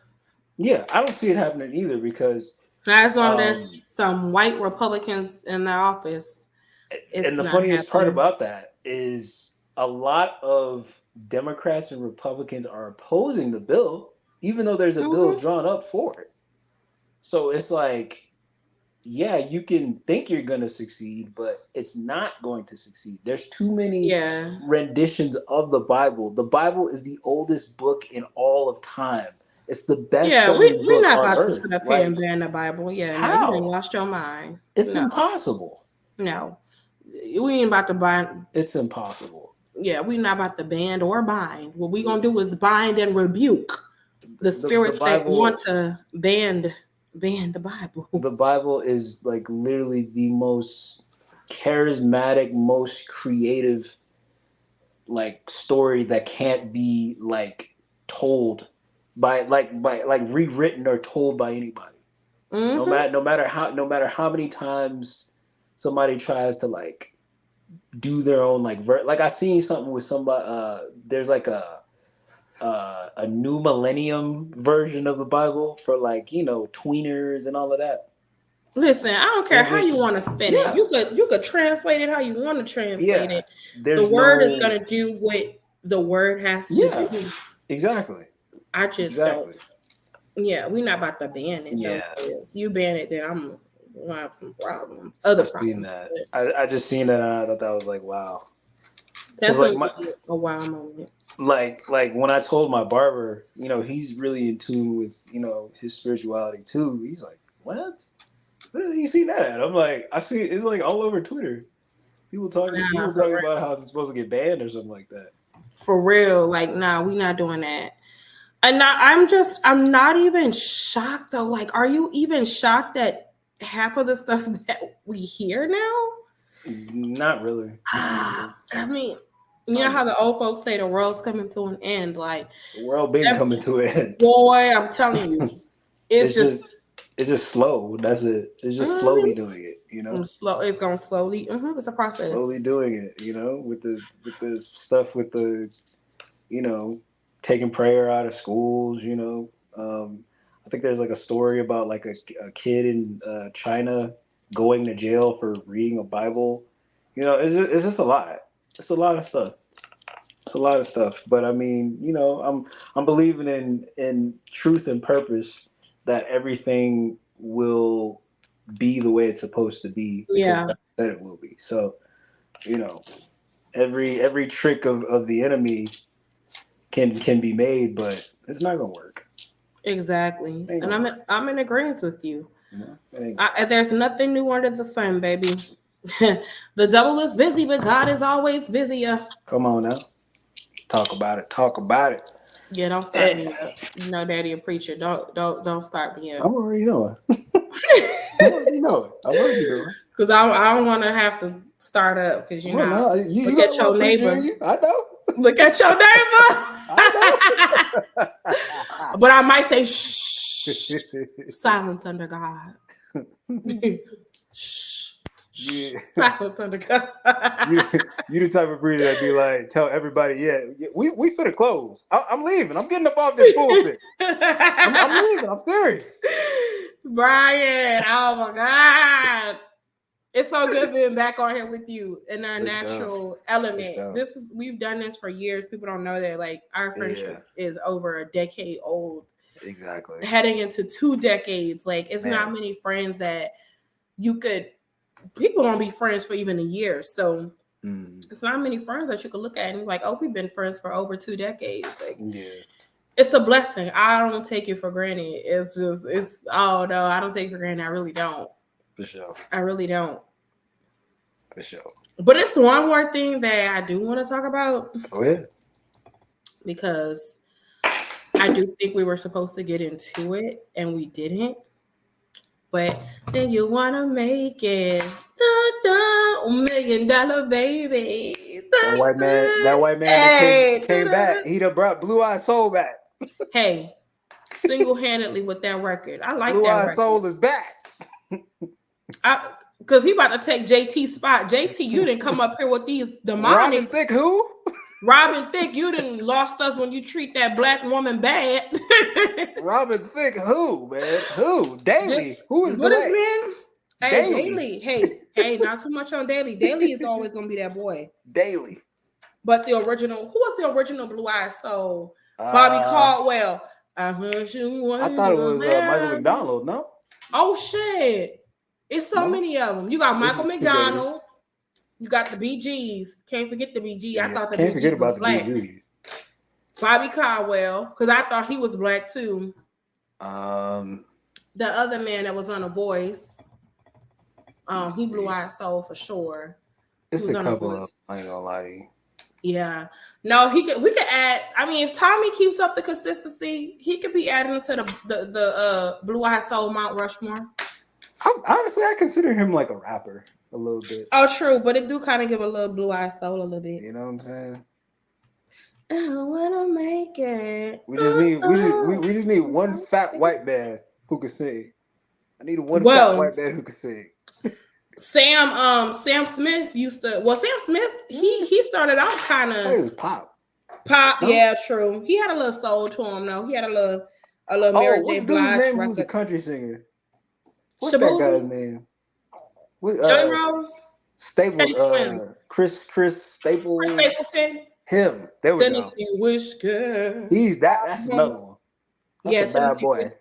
Yeah, I don't see it happening either because not as long as there's some white Republicans in the office. And the funniest part about that is a lot of Democrats and Republicans are opposing the bill, even though there's a bill drawn up for it. So it's like yeah, you can think you're going to succeed, but it's not going to succeed. There's too many renditions of the Bible. The Bible is the oldest book in all of time. It's the best-selling we're book not on about to earth. sit up here Like, and ban the Bible. Yeah, no, you done how? lost your mind. It's No, impossible. no, we ain't about to bind. It's impossible. Yeah, we not about to ban or bind. What we gonna do is bind and rebuke the spirits that Bible, want to ban the Bible. The Bible is like literally the most charismatic, most creative like story that can't be like told by rewritten or told by anybody. Mm-hmm. No matter how many times somebody tries to like do their own like I seen something with somebody there's like a new millennium version of the Bible for like, you know, tweeners and all of that. Listen, I don't care how you want to spin it. You could translate it how you want to translate it. The word is gonna do what the word has to do. Exactly. I just don't. Yeah, we're not about to ban it. Yeah. You ban it, then I'm gonna have some problems. Other problems. I just seen that and I thought that was like, wow. That's like a wow moment. Like when I told my barber, you know, he's really in tune with, you know, his spirituality too. He's like, what? Where did you see that at? I'm like, I see it's like all over Twitter. People talking about how it's supposed to get banned or something like that. For real, like, nah, we're not doing that. And I'm not even shocked though. Like, are you even shocked that half of the stuff that we hear now? Not really. I mean, you know how the old folks say the world's coming to an end. Like, the world been coming to an end. Boy, I'm telling you, it's just slow. That's it. It's just slowly doing it. You know, it's going slowly. It's a process. Slowly doing it. You know, with the stuff with the, you know, taking prayer out of schools. You know, I think there's like a story about like a kid in China going to jail for reading a Bible. You know, it's just a lot. It's a lot of stuff. It's a lot of stuff. But I mean, you know, I'm believing in truth and purpose, that everything will be the way it's supposed to be. Yeah. That it will be. So, you know, every trick of the enemy can be made, but it's not gonna work. Exactly. And I'm in agreement with you. There's nothing new under the sun, baby. The devil is busy, but God is always busier. Come on now. Talk about it. Yeah, don't start me up. No, Daddy, a preacher. Don't start me up. I'm already knowing. I'm already knowing. Because I don't want to have to start up. Because you look at your neighbor. I know. Look at your neighbor. I know. But I might say, shh. Silence under God. Shh. Yeah. Silence under God. you the type of breeder that be like, tell everybody, we finna close. I'm leaving. I'm getting up off this bullshit. I'm leaving. I'm serious. Brian, oh my God. It's so good being back on here with you in our natural element. We've done this for years. People don't know that. Like, our friendship is over a decade old. Exactly. Heading into 2 decades. Like, it's not many friends that people don't be friends for even a year. So it's not many friends that you could look at and be like, oh, we've been friends for over 2 decades. Like, it's a blessing. I don't take it for granted. Oh no, I don't take it for granted. I really don't. For sure. I really don't. For sure. But it's one more thing that I do want to talk about. Oh yeah. Because I do think we were supposed to get into it and we didn't. But then you want to make it $1 million baby. That white man came back. He done brought Blue Eyed Soul back. Hey, single-handedly with that record. I like Blue that record. Eyed Soul is back. Because he about to take JT's spot. JT, you didn't come up here with these demonic. Robin Thicke who? Robin Thicke, you didn't lost us when you treat that black woman bad. Robin Thicke who, man? Who? Daily. Who is what Delay? Is man? Hey, Daily. Hey, not too much on Daily. Daily is always gonna be that boy. Daily. But the original, who was the original Blue Eyed Soul? Bobby Caldwell. I heard you. I thought it was Michael McDonald. No. Oh shit! It's so many of them. You got Michael This is too bad. McDonald. You got the BGs. Can't forget the BG. Yeah, I thought the can't BGs forget was about black. the BGs. Bobby Caldwell, because I thought he was black too. The other man that was on The Voice, he Blue Eyed Soul for sure. It's a couple of. I ain't gonna lie to you. Yeah, no, we could add. I mean, if Tommy keeps up the consistency, he could be adding to the Blue Eyed Soul Mount Rushmore. Honestly, I consider him like a rapper a little bit. Oh, true, but it do kind of give a little Blue Eyed Soul a little bit. You know what I'm saying? I wanna make it. We just need one fat white man who can sing. I need fat white man who can sing. Sam Smith used to. Well, Sam Smith he started out kind of. It was pop. Pop, yeah, true. He had a little soul to him though. He had a little Mary J. Blige name? record. Who's the country singer? What's Shabuzi? That guy's name? Joey Rowe? Staples. Chris Staples. Chris Stapleton. Him. There we go. Tennessee Whisker. That's another one. That's a bad boy.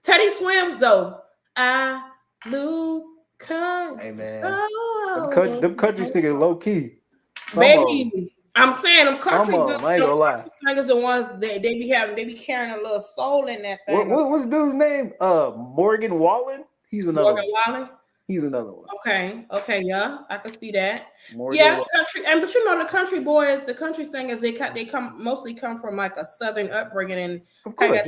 Teddy Swims though. I lose count. Hey man. Them country singers low key. Baby. I'm saying them country singers the ones that they be carrying a little soul in that thing. What's dude's name? Morgan Wallen. He's another Morgan Wallen. He's another one. Okay, yeah, I can see that. Morgan country, but you know the country boys, the country singers, they mostly come from like a southern upbringing and kind of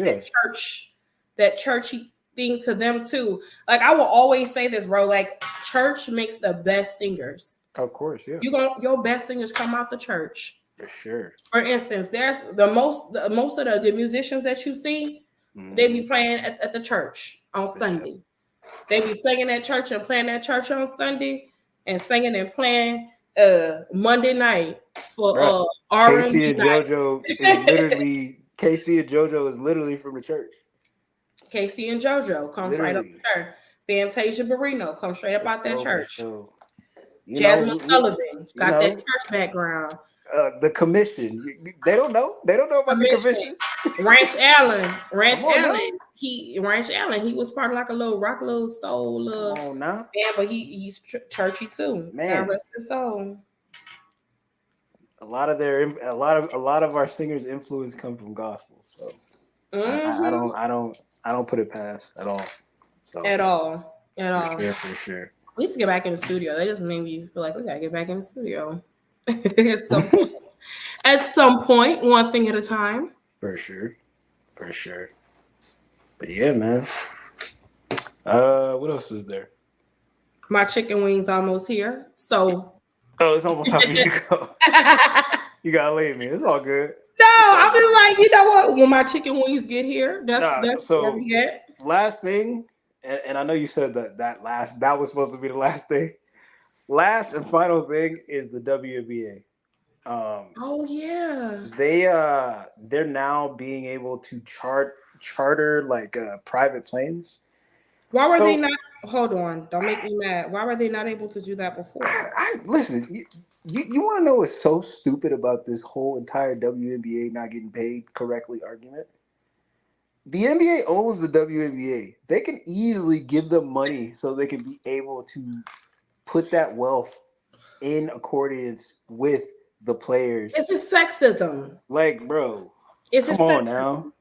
that churchy thing to them too. Like I will always say this, bro. Like church makes the best singers. Of course, yeah. Your best singers come out the church. For sure. For instance, there's most of the musicians that you see, they be playing at the church on Sunday. Sure. They be singing at church and playing at church on Sunday, and singing and playing Monday night for R&B. Casey and JoJo is literally from the church. Casey and JoJo come straight up the church. Fantasia Barrino come straight up out that church. Jasmine Sullivan got that church background. The commission, they don't know about the commission. Ranch Allen, he was part of like a little rock, little soul, yeah, but he's churchy too. Man, rest his soul. A lot of our singers' influence come from gospel, so I don't put it past at all. So, at all. For sure. We need to get back in the studio. They just made me feel like we gotta get back in the studio. At some point, one thing at a time. For sure. But yeah, man. What else is there? My chicken wings almost here. So it's almost time for you to go. You gotta leave me. It's all good. No, I'm just like, you know what? When my chicken wings get here, that's where we at. Last thing, and I know you said that was supposed to be the last thing. Last and final thing is the WNBA. They're now being able to charter like private planes. Why were they not? Hold on, don't make me mad. Why were they not able to do that before? Listen, you want to know what's so stupid about this whole entire WNBA not getting paid correctly argument? The NBA owns the WNBA. They can easily give them money so they can be able to put that wealth in accordance with the players. It's a sexism. Like, bro, come on now.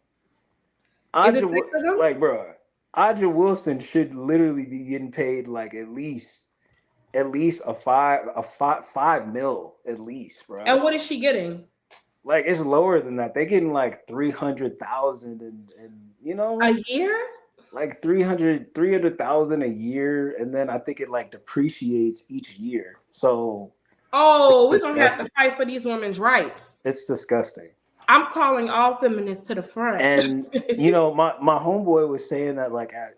Is it sexism? Like, bro, Audra Wilson should literally be getting paid like at least a five mil at least, bro. And what is she getting? Like it's lower than that. They're getting like 300,000 and a year. Like 300,000 a year, and then I think it like depreciates each year. So we're gonna have to fight for these women's rights. It's disgusting. I'm calling all feminists to the front. And my homeboy was saying that like at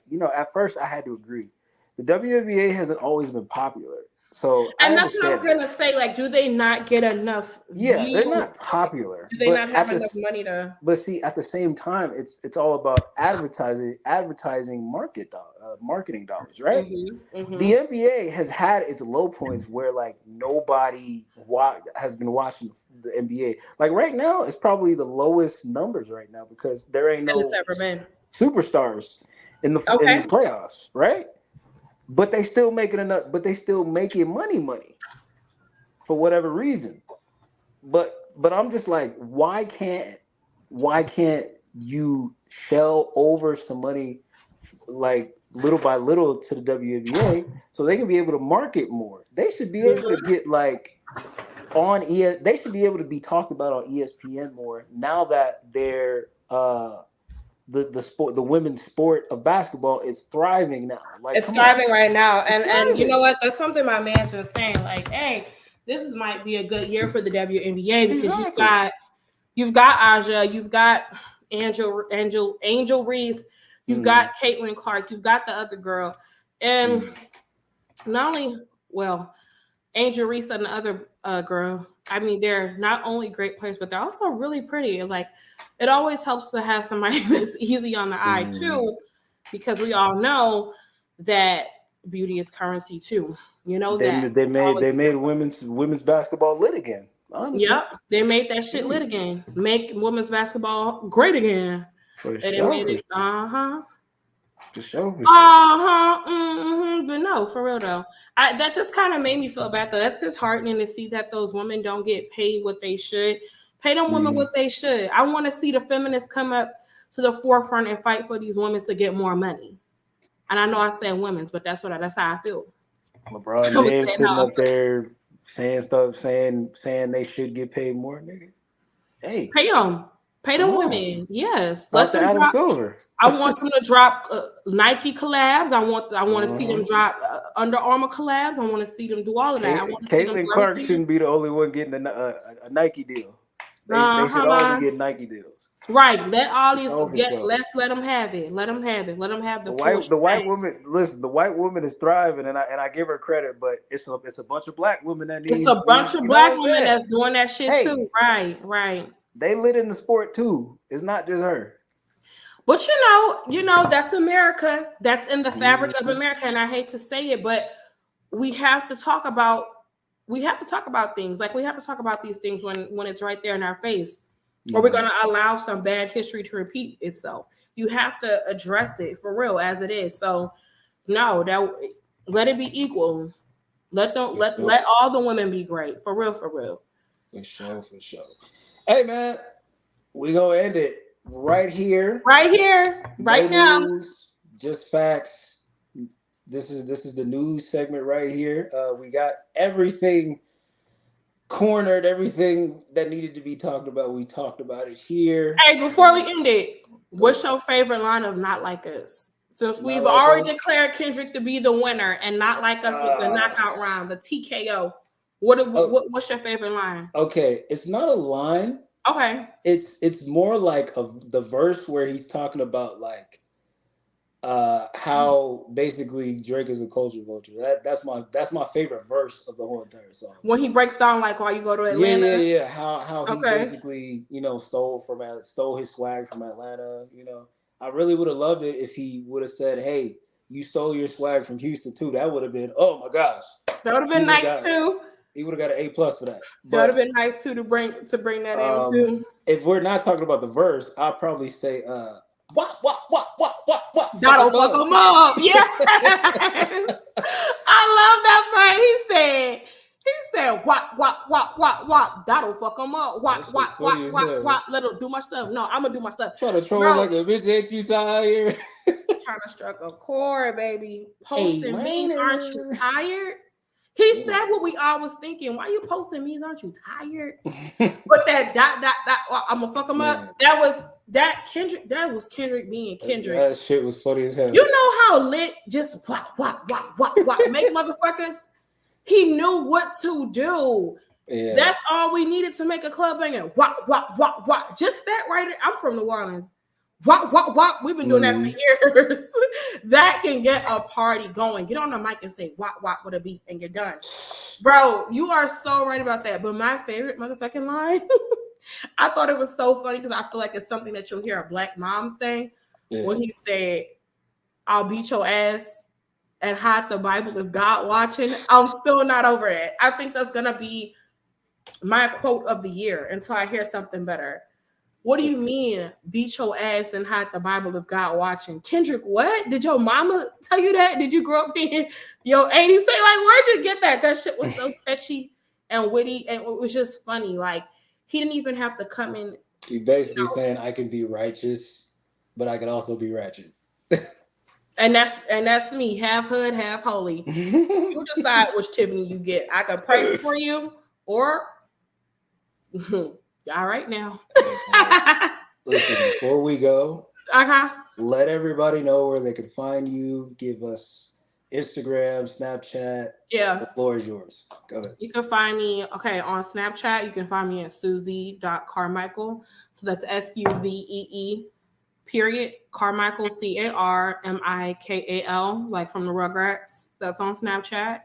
first I had to agree. The WNBA hasn't always been popular. So that's what I was gonna say. Like, do they not get enough? Yeah, they're not popular. Do they not have enough money to? But see, at the same time, it's all about advertising marketing dollars, right? Mm-hmm, mm-hmm. The NBA has had its low points where like nobody has been watching the NBA. Like right now, it's probably the lowest numbers right now because there ain't no it's ever been superstars in the playoffs, right? but they still making enough. But they still making money for whatever reason. But I'm just like, why can't you shell over some money like little by little to the WNBA so they can be able to market more? They should be able to get like on they should be able to be talked about on ESPN more now that they're the women's sport of basketball is thriving now. Like, it's thriving right now, and you know what? That's something my man's been saying. Like, hey, this might be a good year for the WNBA because you've got Aja, you've got Angel Reese, you've got Caitlin Clark, you've got the other girl, and not only Angel Reese and the other girl. I mean, they're not only great players, but they're also really pretty. Like, it always helps to have somebody that's easy on the eye too, because we all know that beauty is currency too. You know that they made women's basketball lit again. Honestly. Yep, they made that shit lit again. Make women's basketball great again. For sure. But no, for real though, that just kind of made me feel bad though. That's disheartening to see that those women don't get paid what they should. Pay them women what they should. I want to see the feminists come up to the forefront and fight for these women to get more money. And I know I said women's, but that's how I feel. LeBron James sitting up there saying stuff, saying they should get paid more, nigga. Hey, pay them women. Yes, let them Adam Silver. I want them to drop Nike collabs. I want to see them drop Under Armour collabs. I want to see them do all of that. Caitlin Clark shouldn't be the only one getting a Nike deal. They should all be getting Nike deals. Right. Let all these let's let them have it. Let them have it. Let them have the white woman. Listen, the white woman is thriving, and I give her credit, but it's a bunch of black women that need. It's a bunch of black women that's doing that shit too. Right. They lit in the sport too. It's not just her. But you know, that's America. That's in the fabric of America. And I hate to say it, but we have to talk about things. Like, we have to talk about these things when it's right there in our face. Or we're gonna allow some bad history to repeat itself. You have to address it for real as it is. So no, let it be equal. Let all the women be great. For real. For sure. Hey man, we gonna end it right here, right now. News, just facts. This is the news segment right here. We got everything cornered, everything that needed to be talked about. We talked about it here. Hey, before we end it, what's your favorite line of Not Like Us? Since we've already declared Kendrick to be the winner, and Not Like Us was the knockout round, the TKO. What's your favorite line? Okay, it's not a line. Okay, it's more like the verse where he's talking about like how basically Drake is a culture vulture. That's my favorite verse of the whole entire song. When he breaks down like why you go to Atlanta. Yeah. How he basically stole his swag from Atlanta. You know, I really would have loved it if he would have said, "Hey, you stole your swag from Houston too." That would have been, oh my gosh, that would have been nice too. He would have got an A+ for that. That would have been nice too to bring that in too. If we're not talking about the verse, I'll probably say what? That'll fuck him up. Yeah. I love that part. He said, what, that'll fuck him up. What, let him do my stuff. No, I'm gonna do my stuff. Trying to troll like a bitch, ain't you tired? Trying to struck a chord, baby. Posting memes, aren't you tired? He said what we all was thinking. Why you posting memes? Aren't you tired? But that I'm gonna fuck him up. That was Kendrick being Kendrick. That shit was funny as hell. You know how lit just what make motherfuckers? He knew what to do. Yeah. That's all we needed to make a club banger. What. Just that right there. I'm from New Orleans. What. We've been doing that for years. That can get a party going. Get on the mic and say what with a beat and you're done. Bro, you are so right about that. But my favorite motherfucking line, I thought it was so funny because I feel like it's something that you'll hear a black mom say when he said, I'll beat your ass and hide the Bible if God watching. I'm still not over it. I think that's going to be my quote of the year until I hear something better. What do you mean beat your ass and hide the Bible of God watching? Kendrick, what? Did your mama tell you that? Did you grow up in your 80s? Say, like, where'd you get that? That shit was so catchy and witty, and it was just funny. Like, he didn't even have to come in. He basically saying I can be righteous, but I can also be ratchet. And that's me, half hood, half holy. You decide which Tiffany you get. I could pray for you, or all right now. Listen, before we go, let everybody know where they can find you. Give us Instagram, Snapchat. Yeah. The floor is yours. Go ahead. You can find me, on Snapchat. You can find me at Suzie.Carmichael. So that's SUZEE period Carmichael CARMIKAL, like from the Rugrats. That's on Snapchat.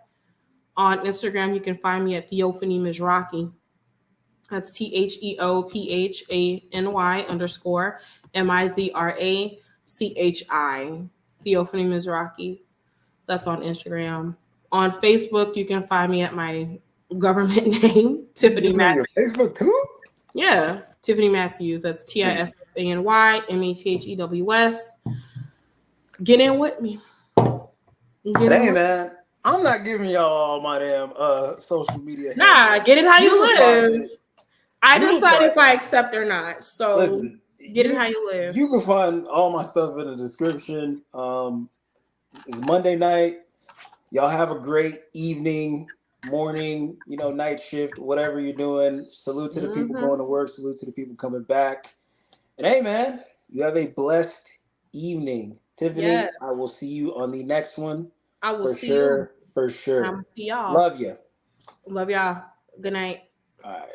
On Instagram, you can find me at Theophany Mizrahi. That's THEOPHANY _ MIZRACHI. Theophany Mizrahi. That's on Instagram. On Facebook, you can find me at my government name, Tiffany Matthews. Facebook too? Yeah, Tiffany Matthews. That's TIFANY MATHEWS. Get in with me. Hey, man. I'm not giving y'all my damn social media. Nah, get it how you live. I decide if I accept or not. So listen, get it how you live. You can find all my stuff in the description. It's Monday night. Y'all have a great evening, morning, night shift, whatever you're doing. Salute to the people going to work. Salute to the people coming back. And hey, man, you have a blessed evening. Tiffany, yes. I will see you on the next one. I will see you. For sure. I will see y'all. Love you. Love y'all. Good night. All right.